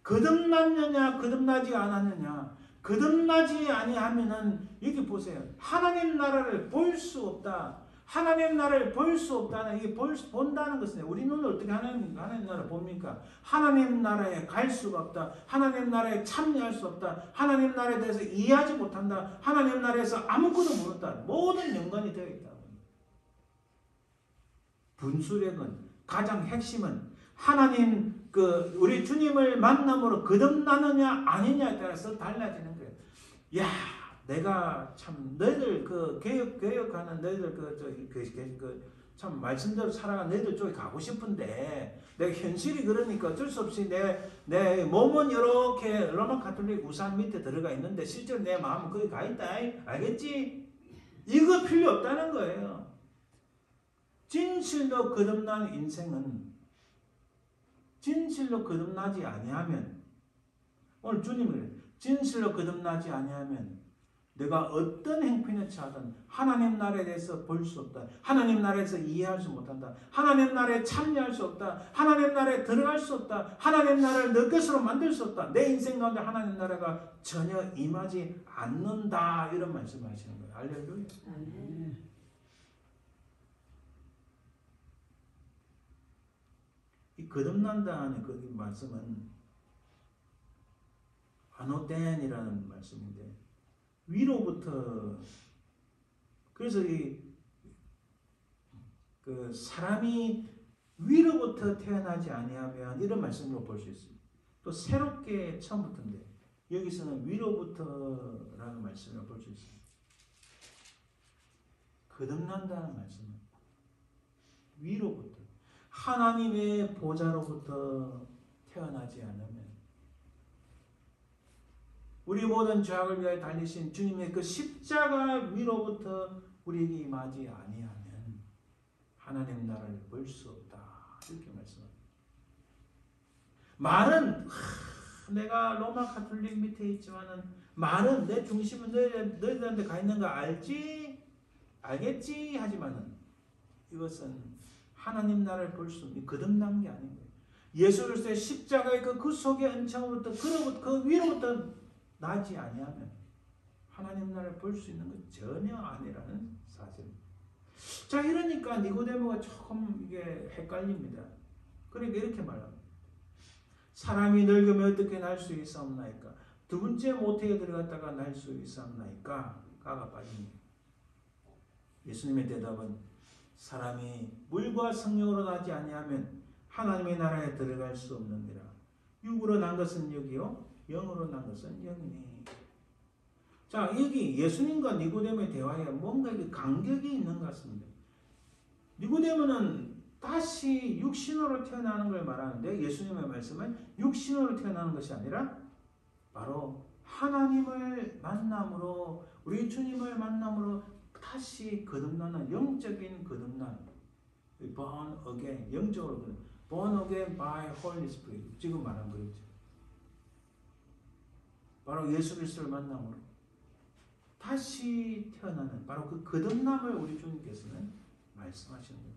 거듭났느냐 거듭나지 않았느냐. 거듭나지 아니하면은 여기 보세요. 하나님 나라를 볼 수 없다. 하나님 나라를 볼 수 없다는 이게 본다는 것은 우리 눈을 어떻게 하나님 나라를 봅니까? 하나님 나라에 갈 수가 없다. 하나님 나라에 참여할 수 없다. 하나님 나라에 대해서 이해하지 못한다. 하나님 나라에서 아무것도 모른다. 모든 연관이 되어 있다. 분수령은 가장 핵심은 하나님 우리 주님을 만남으로 거듭나느냐 아니냐에 따라서 달라지는 거예요. 야, 내가 참 너희들 개혁하는 너희들 참 말씀대로 살아가는 너희들 쪽에 가고 싶은데 내가 현실이 그러니까 어쩔 수 없이 내 몸은 이렇게 로마 가톨릭 우산 밑에 들어가 있는데 실제로 내 마음은 거기 가 있다. 알겠지? 이거 필요 없다는 거예요. 진실로 거듭난 인생은 진실로 거듭나지 아니하면 오늘 주님을 진실로 거듭나지 아니하면 내가 어떤 행편에 처하든 하나님 나라에 대해서 볼 수 없다. 하나님 나라에서 이해할 수 못한다. 하나님 나라에 참여할 수 없다. 하나님 나라에 들어갈 수 없다. 하나님 나라를 내 것으로 만들 수 없다. 내 인생 가운데 하나님 나라가 전혀 임하지 않는다. 이런 말씀을 하시는 거예요. 할렐루야. 이 거듭난다는 그 말씀은 아노덴이라는 말씀인데 위로부터 그래서 그 사람이 위로부터 태어나지 아니하면 이런 말씀으로 볼 수 있습니다. 또 새롭게 처음부터인데 여기서는 위로부터라는 말씀을 볼 수 있습니다. 거듭난다는 말씀은 위로부터 하나님의 보좌로부터 태어나지 않으면 우리 모든 죄악을 위하여 달리신 주님의 그 십자가 위로부터 우리에게 임하지 아니하면 하나님 나라를 볼 수 없다. 이렇게 말씀합니다. 말은 내가 로마 가톨릭 밑에 있지만은 말은 내 중심은 너희들한테 가 있는 거 알지? 알겠지? 하지만은 이것은 하나님 나라를 볼 수 없는 거듭난 게 아닌 거예요. 예수 그리스도의 십자가의 그 속의 은총으로부터 그 위로부터 나지 아니하면 하나님 나라를 볼 수 있는 건 전혀 아니라는 사실입니다. 자, 이러니까 니고데모가 조금 이게 헷갈립니다. 그러니까 이렇게 말합니다. 사람이 늙으면 어떻게 날 수 있사옵나이까? 두 번째 모태에 들어갔다가 날 수 있사옵나이까? 가가 빠집니다. 예수님의 대답은 사람이 물과 성령으로 나지 아니하면 하나님의 나라에 들어갈 수 없느니라. 육으로 난 것은 육이요 영으로 난 것은 영이니. 자, 여기 예수님과 니고데모의 대화에 뭔가 간격이 있는 것 같습니다. 니고데모는 다시 육신으로 태어나는 걸 말하는데 예수님의 말씀은 육신으로 태어나는 것이 아니라 바로 하나님을 만남으로 우리 주님을 만남으로 다시 거듭나는 영적인 거듭남, born again, 영적으로 거듭, born again by Holy Spirit. 지금 말한 거죠. 바로 예수 그리스도를 만남으로 다시 태어나는 바로 그 거듭남을 우리 주님께서는 말씀하시는 거예요.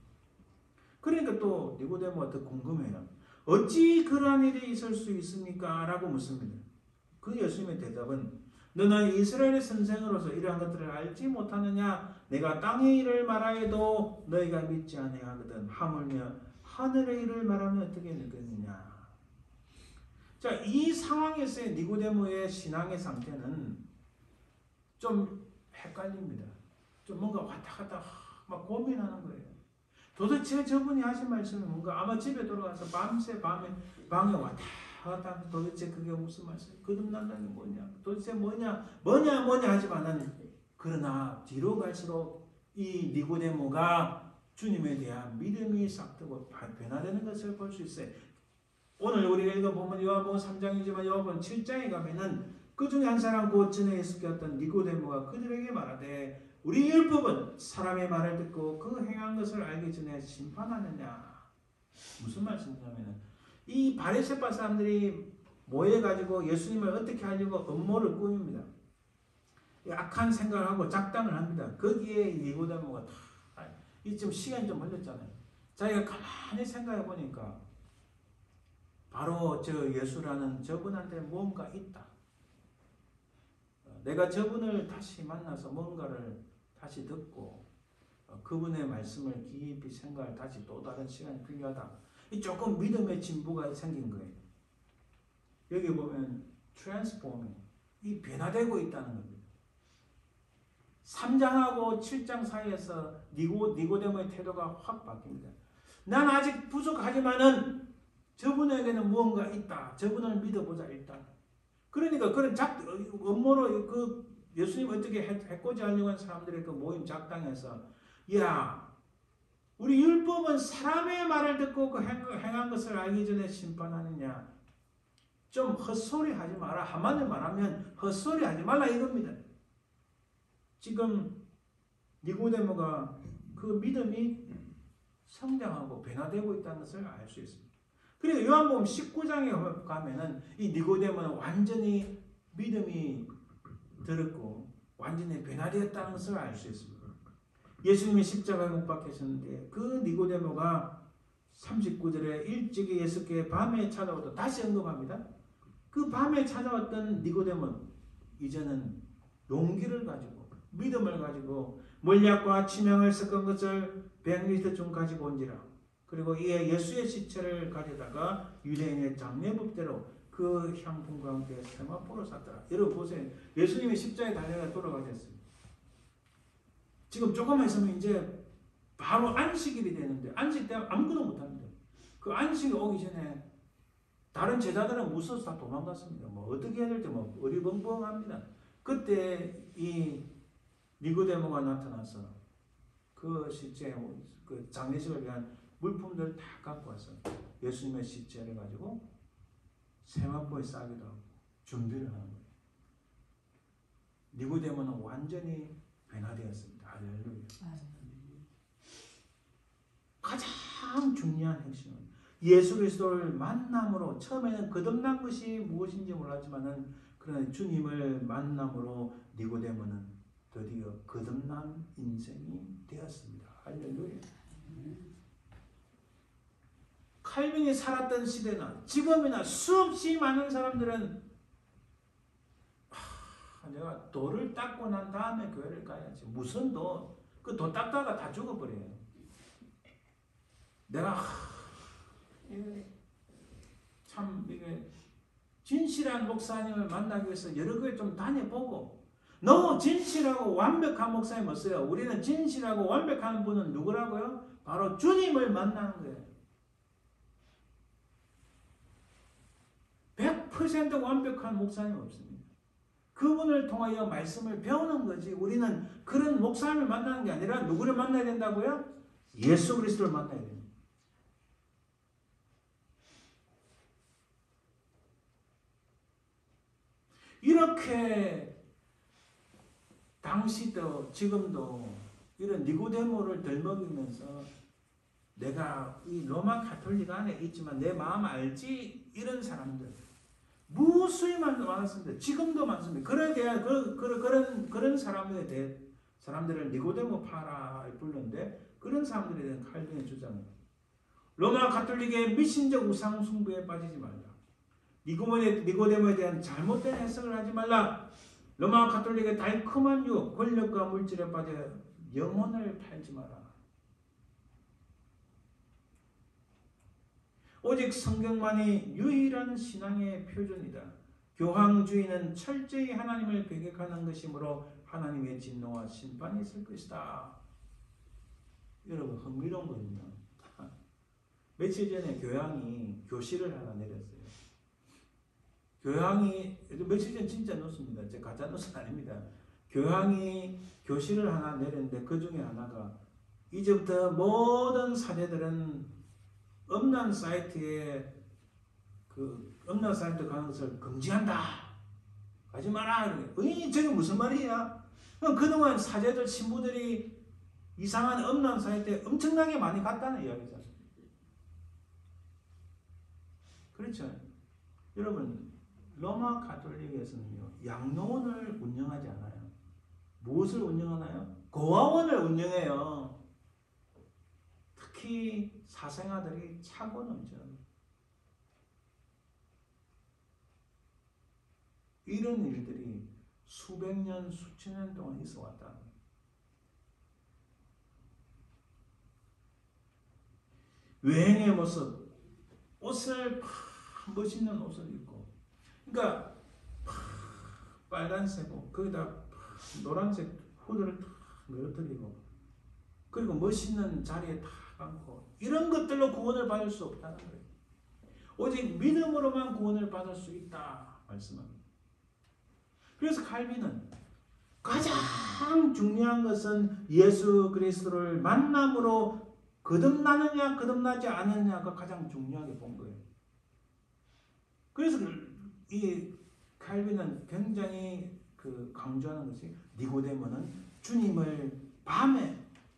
그러니까 또 니고데모가 더 궁금해요. 어찌 그러한 일이 있을 수 있습니까? 라고 묻습니다. 그 예수님의 대답은 너는 이스라엘의 선생으로서 이러한 것들을 알지 못하느냐? 내가 땅의 일을 말하여도 너희가 믿지 아니하거든. 하물며 하늘의 일을 말하면 어떻게 느꼈느냐? 자, 이 상황에서의 니고데모의 신앙의 상태는 좀 헷갈립니다. 좀 뭔가 왔다 갔다 막 고민하는 거예요. 도대체 저분이 하신 말씀이 뭔가 아마 집에 돌아가서 밤새 방에 왔다 갔다 도대체 그게 무슨 말씀? 거듭난다는 게 뭐냐? 도대체 뭐냐 하지만은 그러나 뒤로 갈수록 이 니고데모가 주님에 대한 믿음이 싹트고 변화되는 것을 볼 수 있어요. 오늘 우리가 읽어보면 요한복음 3장이지만 요한복음 7장에 가면은 그 중에 한 사람 곧 전에 예수께었던 니고데모가 그들에게 말하되 우리 율법은 사람의 말을 듣고 그 행한 것을 알기 전에 심판하느냐. 무슨 말씀이냐면은 이 바리새파 사람들이 모여가지고 예수님을 어떻게 하려고 음모를 꾸밉니다. 악한 생각을 하고 작당을 합니다. 거기에 니고데모가 이 좀 시간이 좀 걸렸잖아요. 자기가 가만히 생각해 보니까 바로 저 예수라는 저분한테 뭔가 있다. 내가 저분을 다시 만나서 뭔가를 다시 듣고 그분의 말씀을 깊이 생각할 다시 또 다른 시간이 필요하다. 이 조금 믿음의 진보가 생긴 거예요. 여기 보면 transforming, 이 변화되고 있다는 겁니다. 3장하고 7장 사이에서 니고데모의 태도가 확 바뀝니다. 난 아직 부족하지만은 저분에게는 무언가 있다. 저분을 믿어보자 일단. 그러니까 그런 음모로 그 예수님 어떻게 해코지 하려고 하는 사람들의 그 모임 작당에서 야, 우리 율법은 사람의 말을 듣고 그 행한 것을 알기 전에 심판하느냐. 좀 헛소리 하지 마라. 한마디로 말하면 헛소리 하지 말라 이겁니다. 지금 니고데모가 그 믿음이 성장하고 변화되고 있다는 것을 알 수 있습니다. 그리고 요한복음 19장에 가면은 이 니고데모는 완전히 믿음이 들었고 완전히 변화되었다는 것을 알 수 있습니다. 예수님이 십자가에 못 박히셨는데 그 니고데모가 39절에 일찍이 예수께 밤에 찾아왔다. 다시 언급합니다. 그 밤에 찾아왔던 니고데모는 이제는 용기를 가지고 믿음을 가지고 몰약과 침향을 섞은 것을 100리터쯤 가지고 온지라. 그리고 이에 예수의 시체를 가져다가 유대인의 장례법대로 그 향품과 함께 세마포로 쌌더라. 여러분 보세요. 예수님이 십자가에 달려가 돌아가셨습니다. 지금 조금만 있으면 이제 바로 안식일이 되는데 안식 때 아무것도 못합니다. 그 안식이 오기 전에 다른 제자들은 무서워서 다 도망갔습니다. 뭐 어떻게 해야 될지 뭐 어리벙벙합니다. 그때 이 니고데모가 나타나서 그 시체 그 장례식을 위한 물품들을 다 갖고 와서 예수님의 시체를 가지고 세마포에 싸기도 하고 준비를 하는 거예요. 니고데모는 완전히 변화되었습니다. 할렐루야. 가장 중요한 핵심은 예수 그리스도를 만남으로 처음에는 거듭난 것이 무엇인지 몰랐지만은 그러나 주님을 만남으로 니고데모는 드디어 거듭난 인생이 되었습니다. 할렐루야. 칼빈이 살았던 시대나 지금이나 수없이 많은 사람들은 내가 돌을 닦고 난 다음에 교회를 가야지. 무슨 도? 그 도 닦다가 다 죽어버려요. 내가 참 이게 진실한 목사님을 만나기 위해서 여러 교회 좀 다녀보고 너무 진실하고 완벽한 목사님 없어요. 우리는 진실하고 완벽한 분은 누구라고요? 바로 주님을 만나는 거예요. 100% 완벽한 목사님 없습니다. 그분을 통하여 말씀을 배우는 거지. 우리는 그런 목사님을 만나는 게 아니라 누구를 만나야 된다고요? 예수 그리스도를 만나야 됩니다. 이렇게 당시도 지금도 이런 니고데모를 덜먹이면서 내가 이 로마 가톨릭 안에 있지만 내 마음 알지? 이런 사람들 무수히 많았습니다. 지금도 많습니다. 그에 대한 그런 사람들을 니고데모파라 불렀는데 그런 사람들에 대한 칼빈의 주장은 로마 가톨릭의 미신적 우상 숭배에 빠지지 말라. 니고데모에 대한 잘못된 해석을 하지 말라. 로마 가톨릭의 달콤한 유혹, 권력과 물질에 빠져 영혼을 팔지 마라. 오직 성경만이 유일한 신앙의 표준이다. 교황주의는 철저히 하나님을 배격하는 것이므로 하나님의 진노와 심판이 있을 것이다. 여러분 흥미로운 거군요. 며칠 전에 교황이 교시를 하나 내렸어요. 교황이 며칠 전 진짜 뉴스입니다. 제 가짜 뉴스 아닙니다. 교황이 교시를 하나 내렸는데 그 중에 하나가 이제부터 모든 사제들은 음란 사이트에 음란 사이트 가는 것을 금지한다. 가지 마라. 저게 무슨 말이야? 그동안 사제들 신부들이 이상한 음란 사이트에 엄청나게 많이 갔다는 이야기잖아요. 그렇죠. 여러분 로마 가톨릭에서는요 양로원을 운영하지 않아요. 무엇을 운영하나요? 고아원을 운영해요. 특히 사생아들이 차고 넘쳐요. 이런 일들이 수백 년, 수천 년 동안 있어 왔다. 외행의 모습, 옷을 멋있는 옷을 입고, 그러니까 빨간색 옷, 거기다 노란색 후드를 늘어뜨리고, 그리고 멋있는 자리에 딱 앉고, 이런 것들로 구원을 받을 수 없다는 거예요. 오직 믿음으로만 구원을 받을 수 있다 말씀합니다. 그래서 칼빈은 가장 중요한 것은 예수 그리스도를 만남으로 거듭나느냐 거듭나지 않느냐가 가장 중요하게 본 거예요. 그래서 이 칼빈은 굉장히 강조하는 것이 니고데모는 주님을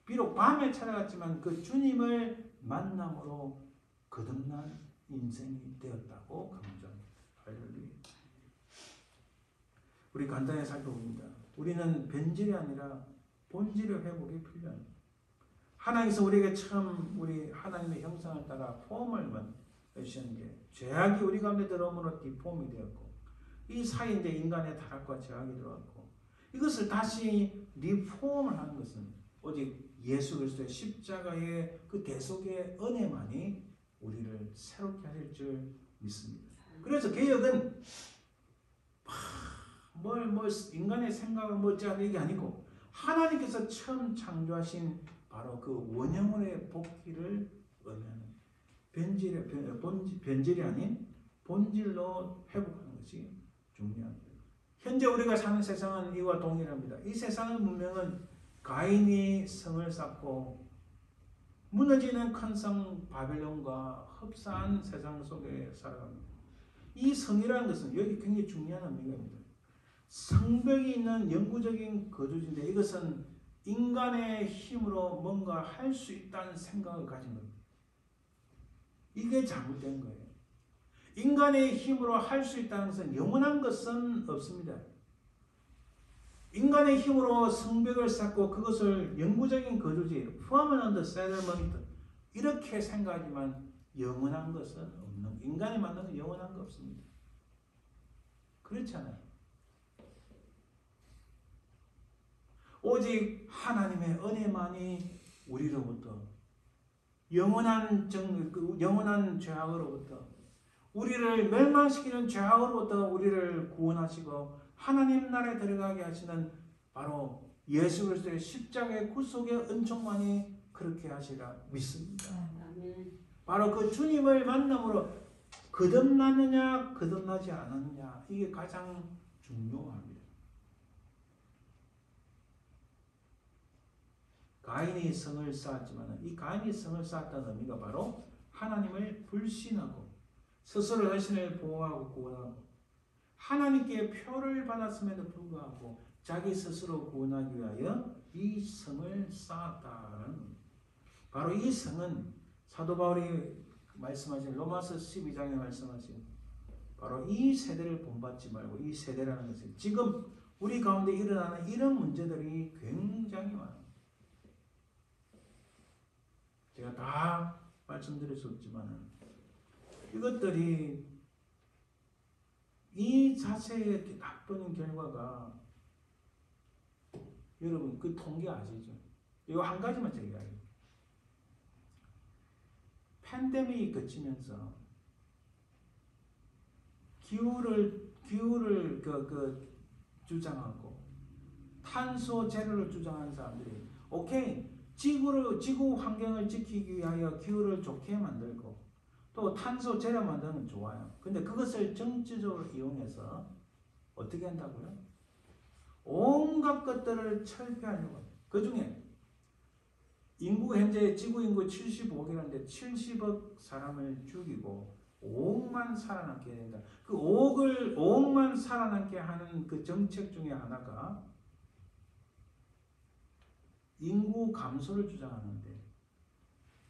비록 밤에 찾아갔지만 그 주님을 만남으로 거듭난 인생이 되었다고 강조합니다. 할렐루야. 우리 간단히 살펴봅니다. 우리는 변질이 아니라 본질의 회복이 필요합니다. 하나님께서 우리에게 처음 우리 하나님의 형상을 따라 폼을 주셨는데 죄악이 우리 가운데 들어옴으로 디폼이 되었고 이 사이에 이제 인간의 타락과 죄악이 들어왔고 이것을 다시 리폼을 하는 것은 오직 예수 그리스도의 십자가의 그 대속의 은혜만이 우리를 새롭게 하실 줄 믿습니다. 그래서 개혁은 인간의 생각을 못지않은 얘기 아니고 하나님께서 처음 창조하신 바로 그 원형의 복귀를 의미하는 변질이 아닌 본질로 회복하는 것이 중요합니다. 현재 우리가 사는 세상은 이와 동일합니다. 이 세상의 문명은 가인이 성을 쌓고 무너지는 큰 성 바벨론과 흡사한 세상 속에 살아갑니다. 이 성이라는 것은 여기 굉장히 중요한 의미가 있습니다. 성벽이 있는 영구적인 거주지인데 이것은 인간의 힘으로 뭔가 할 수 있다는 생각을 가진 겁니다. 이게 잘못된 거예요. 인간의 힘으로 할 수 있다는 것은 영원한 것은 없습니다. 인간의 힘으로 성벽을 쌓고 그것을 영구적인 거주지, permanent settlement 이렇게 생각하지만 영원한 것은 없는, 인간이 만드는 영원한 거 없습니다. 그렇잖아요. 오직 하나님의 은혜만이 우리로부터 영원한 죄악으로부터 우리를 멸망시키는 죄악으로부터 우리를 구원하시고 하나님 나라에 들어가게 하시는 바로 예수 그리스도의 십자가의 구속의 은총만이 그렇게 하시라 믿습니다. 바로 그 주님을 만남으로 거듭나느냐 거듭나지 않느냐 이게 가장 중요합니다. 가인이 성을 쌓았지만 이 가인이 성을 쌓았다는 의미가 바로 하나님을 불신하고 스스로 자신을 보호하고 구원하고 하나님께 표를 받았음에도 불구하고 자기 스스로 구원하기 위하여 이 성을 쌓았다는 바로 이 성은 사도 바울이 말씀하신 로마서 12장에 말씀하신 바로 이 세대를 본받지 말고 이 세대라는 것은 지금 우리 가운데 일어나는 이런 문제들이 굉장히 많아요. 제가 다 말씀드릴 수 없지만 이것들이 이 자체의 나쁜 결과가 여러분 그 통계 아시죠? 이거 한 가지만 제가 이야기해요. 팬데믹이 그치면서 기후를 주장하고 탄소 제로를 주장하는 사람들이 오케이 지구 환경을 지키기 위하여 기후를 좋게 만들고 또 탄소 제로 만드는 건 좋아요. 근데 그것을 정치적으로 이용해서 어떻게 한다고요? 온갖 것들을 철폐하려고 합니다. 그 중에 현재 지구 인구 75억이라는데 70억 사람을 죽이고 5억만 살아남게 된다. 그 5억만 살아남게 하는 그 정책 중에 하나가 인구 감소를 주장하는데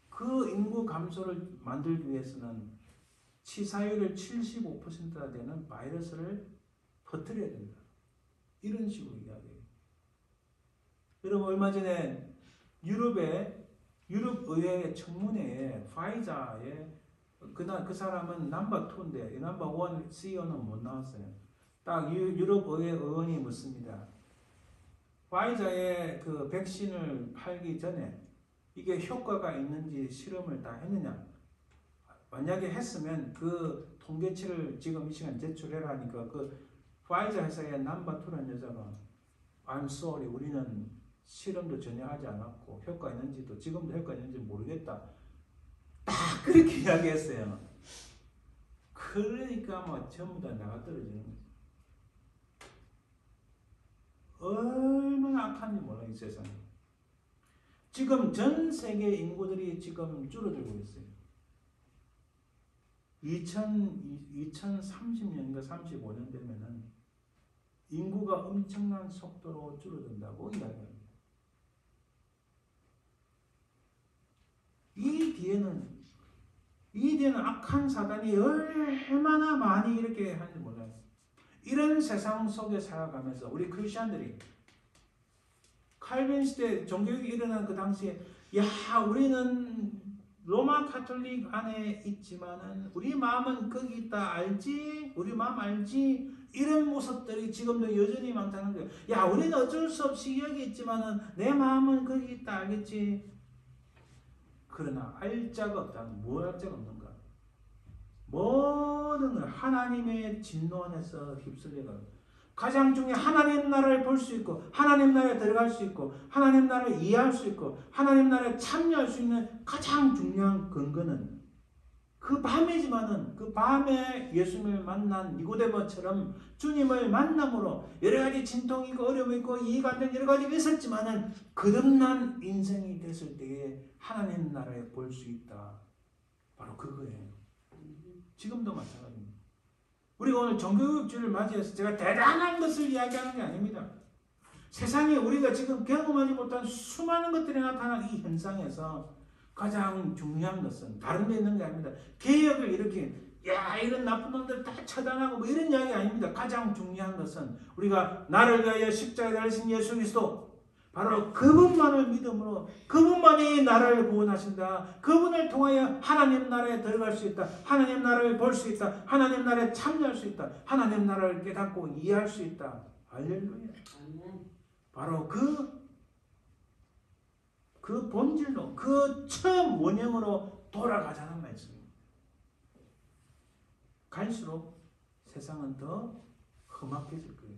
그 인구 감소를 만들기 위해서는 치사율을 75%나 되는 바이러스를 퍼뜨려야 된다. 이런 식으로 이야기해요. 여러분 얼마 전에 유럽 의회 청문회에 파이자의 그 사람은 넘버 2인데 넘버 1 CEO는 못 나왔어요. 딱 유럽 의원이 묻습니다. 화이자의 그 백신을 팔기 전에 이게 효과가 있는지 실험을 다 했느냐? 만약에 했으면 그 통계치를 지금 이 시간 제출해라 하니까 그 화이자 회사의 넘버 2라는 여자가 I'm sorry, 우리는 실험도 전혀 하지 않았고 효과 있는지도 지금도 효과 있는지 모르겠다. 딱 그렇게 이야기했어요. 그러니까 뭐 전부 다 나가 떨어지는 거죠. 얼마나 악한지 몰라 이 세상에. 지금 전 세계 인구들이 지금 줄어들고 있어요. 2030년인가 35년 되면은 인구가 엄청난 속도로 줄어든다고 이야기합니다. 이 뒤에는 악한 사단이 얼마나 많이 이렇게 하는지 몰라요. 이런 세상 속에 살아가면서 우리 크리스천들이 칼빈 시대 종교육이 일어난 그 당시에 우리는 로마 카톨릭 안에 있지만은 우리 마음은 거기 있다 알지? 우리 마음 알지? 이런 모습들이 지금도 여전히 많다는 거예요. 우리는 어쩔 수 없이 여기 있지만은 내 마음은 거기 있다 알겠지? 그러나 알 자가 없다. 뭘 알 자가 없는가? 모든 걸 하나님의 진노 안에서 휩쓸려가 가장 중요한 하나님 나라를 볼 수 있고 하나님 나라에 들어갈 수 있고 하나님 나라를 이해할 수 있고 하나님 나라에 참여할 수 있는 가장 중요한 근거는 그 밤이지만은 그 밤에 예수님을 만난 니고데모처럼 주님을 만남으로 여러 가지 진통이 있고 어려움이 있고 이해가 안 되는 여러 가지가 있었지만은 거듭난 인생이 됐을 때에 하나님 나라에 볼 수 있다. 바로 그거예요. 지금도 마찬가지입니다. 우리가 오늘 종교육주를 맞이해서 제가 대단한 것을 이야기하는 게 아닙니다. 세상에 우리가 지금 경험하지 못한 수많은 것들이 나타난 이 현상에서 가장 중요한 것은 다른 데 있는 게 아닙니다. 개혁을 이렇게 이런 나쁜 놈들 다 처단하고 뭐 이런 이야기 아닙니다. 가장 중요한 것은 우리가 나를 위하여 십자가에 달리신 예수 그리스도 바로 그분만을 믿음으로 그분만이 나를 구원하신다. 그분을 통하여 하나님 나라에 들어갈 수 있다. 하나님 나라를 볼 수 있다. 하나님 나라에 참여할 수 있다. 하나님 나라를 깨닫고 이해할 수 있다. 할렐루야. 바로 그 본질로 그 처음 원형으로 돌아가자는 말씀입니다. 갈수록 세상은 더 험악해질 거예요.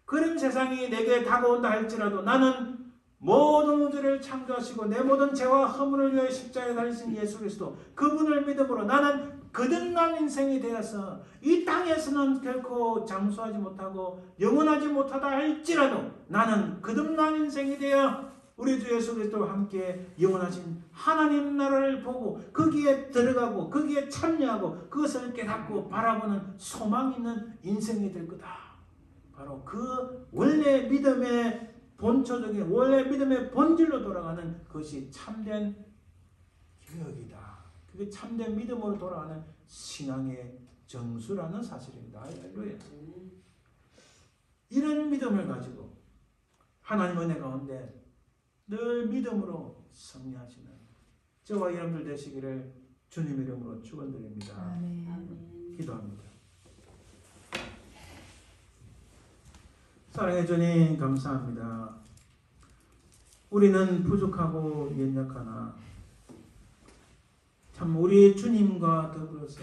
그런 세상이 내게 다가온다 할지라도 나는 모든 우주를 창조하시고 내 모든 죄와 허물을 위하여 십자가에 달리신 예수 그리스도 그분을 믿음으로 나는 거듭난 인생이 되어서 이 땅에서는 결코 장수하지 못하고 영원하지 못하다 할지라도 나는 거듭난 인생이 되어 우리 주 예수 그리스도와 함께 영원하신 하나님 나라를 보고 거기에 들어가고 거기에 참여하고 그것을 깨닫고 바라보는 소망 있는 인생이 될 거다. 바로 그 원래 믿음의 본초적인 원래 믿음의 본질로 돌아가는 것이 참된 교육이다. 그게 참된 믿음으로 돌아가는 신앙의 정수라는 사실입니다. 할렐루야. 이런 믿음을 가지고 하나님 은혜 가운데 늘 믿음으로 승리하시는 저와 여러분들 되시기를 주님 이름으로 축원드립니다. 아멘. 기도합니다. 사랑해 주님 감사합니다. 우리는 부족하고 연약하나 참 우리 주님과 더불어서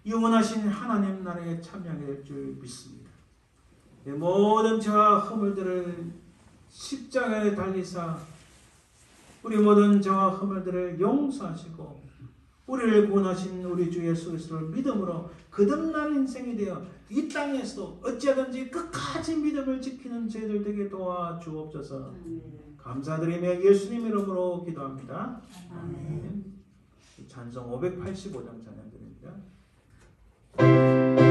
영원하신 하나님 나라에 참여하게 될 줄 믿습니다. 내 모든 죄와 허물들을 십자가에 달리사 우리 모든 죄와 허물들을 용서하시고 우리를 구원하신 우리 주 예수 그리스도를 믿음으로 거듭난 인생이 되어 이 땅에서도 어찌하든지 끝까지 믿음을 지키는 저희들 되게 도와주옵소서. 감사드리며 예수님 이름으로 기도합니다. 아멘. 찬송 585장 찬양드립니다. 그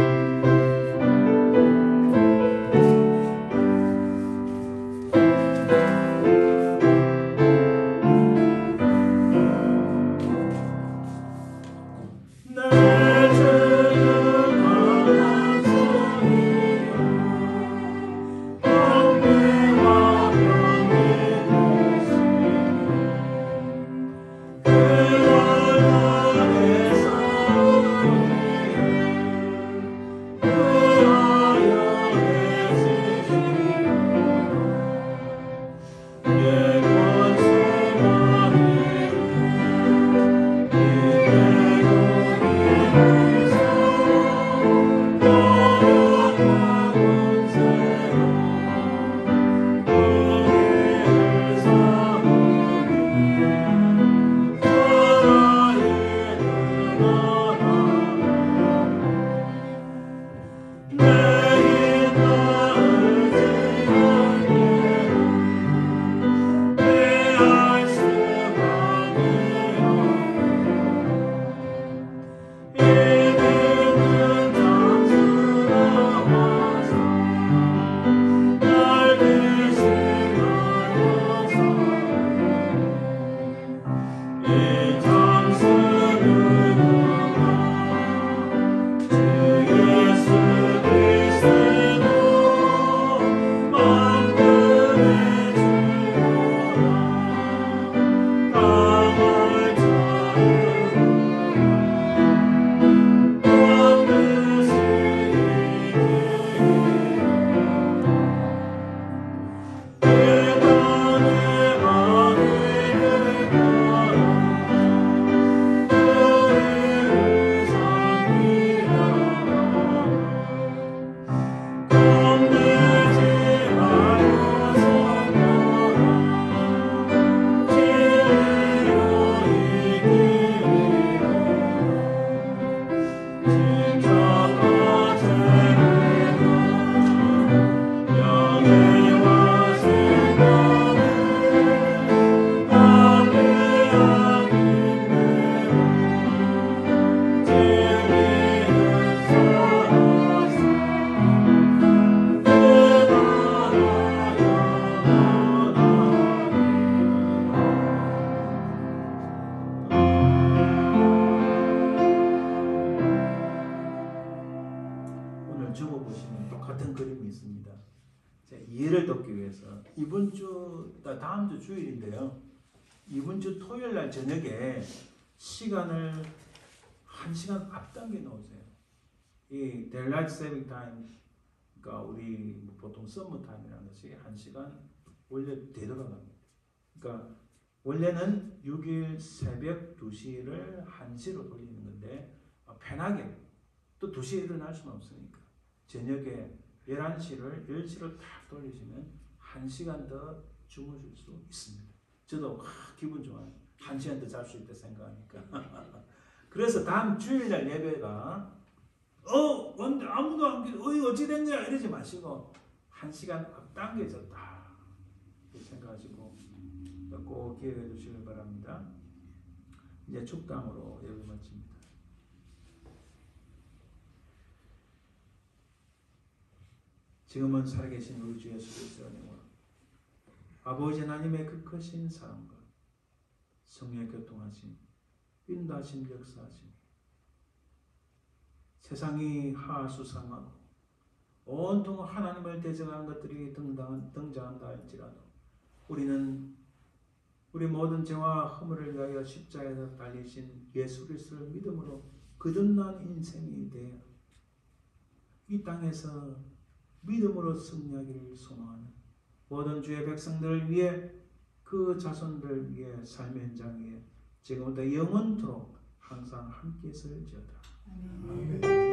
적어보시면 똑같은 그림이 있습니다. 이해를 돕기 위해서 이번 주, 다음 주 주일인데요. 이번 주 토요일 날 저녁에 시간을 1시간 앞당겨 놓으세요. 이 Daylight Saving Time, 그러니까 우리 보통 서머 타임이라는 것이 1시간 원래 되돌아갑니다. 그러니까 원래는 6일 새벽 2시를 1시로 돌리는 건데 편하게 또 2시에 일어날 수는 없으니까 저녁에 11시를 10시로 탁 돌리시면 1시간 더 주무실 수 있습니다. 저도 기분 좋아요. 1시간 더 잘 수 있다 생각하니까. 그래서 다음 주일날 예배가 근데 아무도 안 계셔. 어찌 된 거야? 이러지 마시고 1시간 앞당겨졌다 생각하시고 꼭 기억해 주시길 바랍니다. 이제 축담으로 예배 마칩니다. 지금은 살아계신 우리 주 예수 그리스도의 은혜와 아버지 하나님의 그 크신 사랑과 성령의 교통하심, 인도하심, 역사하심, 세상이 하수상하고 온통 하나님을 대적하는 것들이 등장한다 할지라도 우리는 우리 모든 죄와 허물을 위하여 십자가에서 달리신 예수 그리스도를 믿음으로 거듭난 인생이 되어 이 땅에서 믿음으로 승리하기를 소망하는 모든 주의 백성들을 위해 그 자손들을 위해 삶의 현장 위에 지금부터 영원토록 항상 함께 있을지어다. 아멘.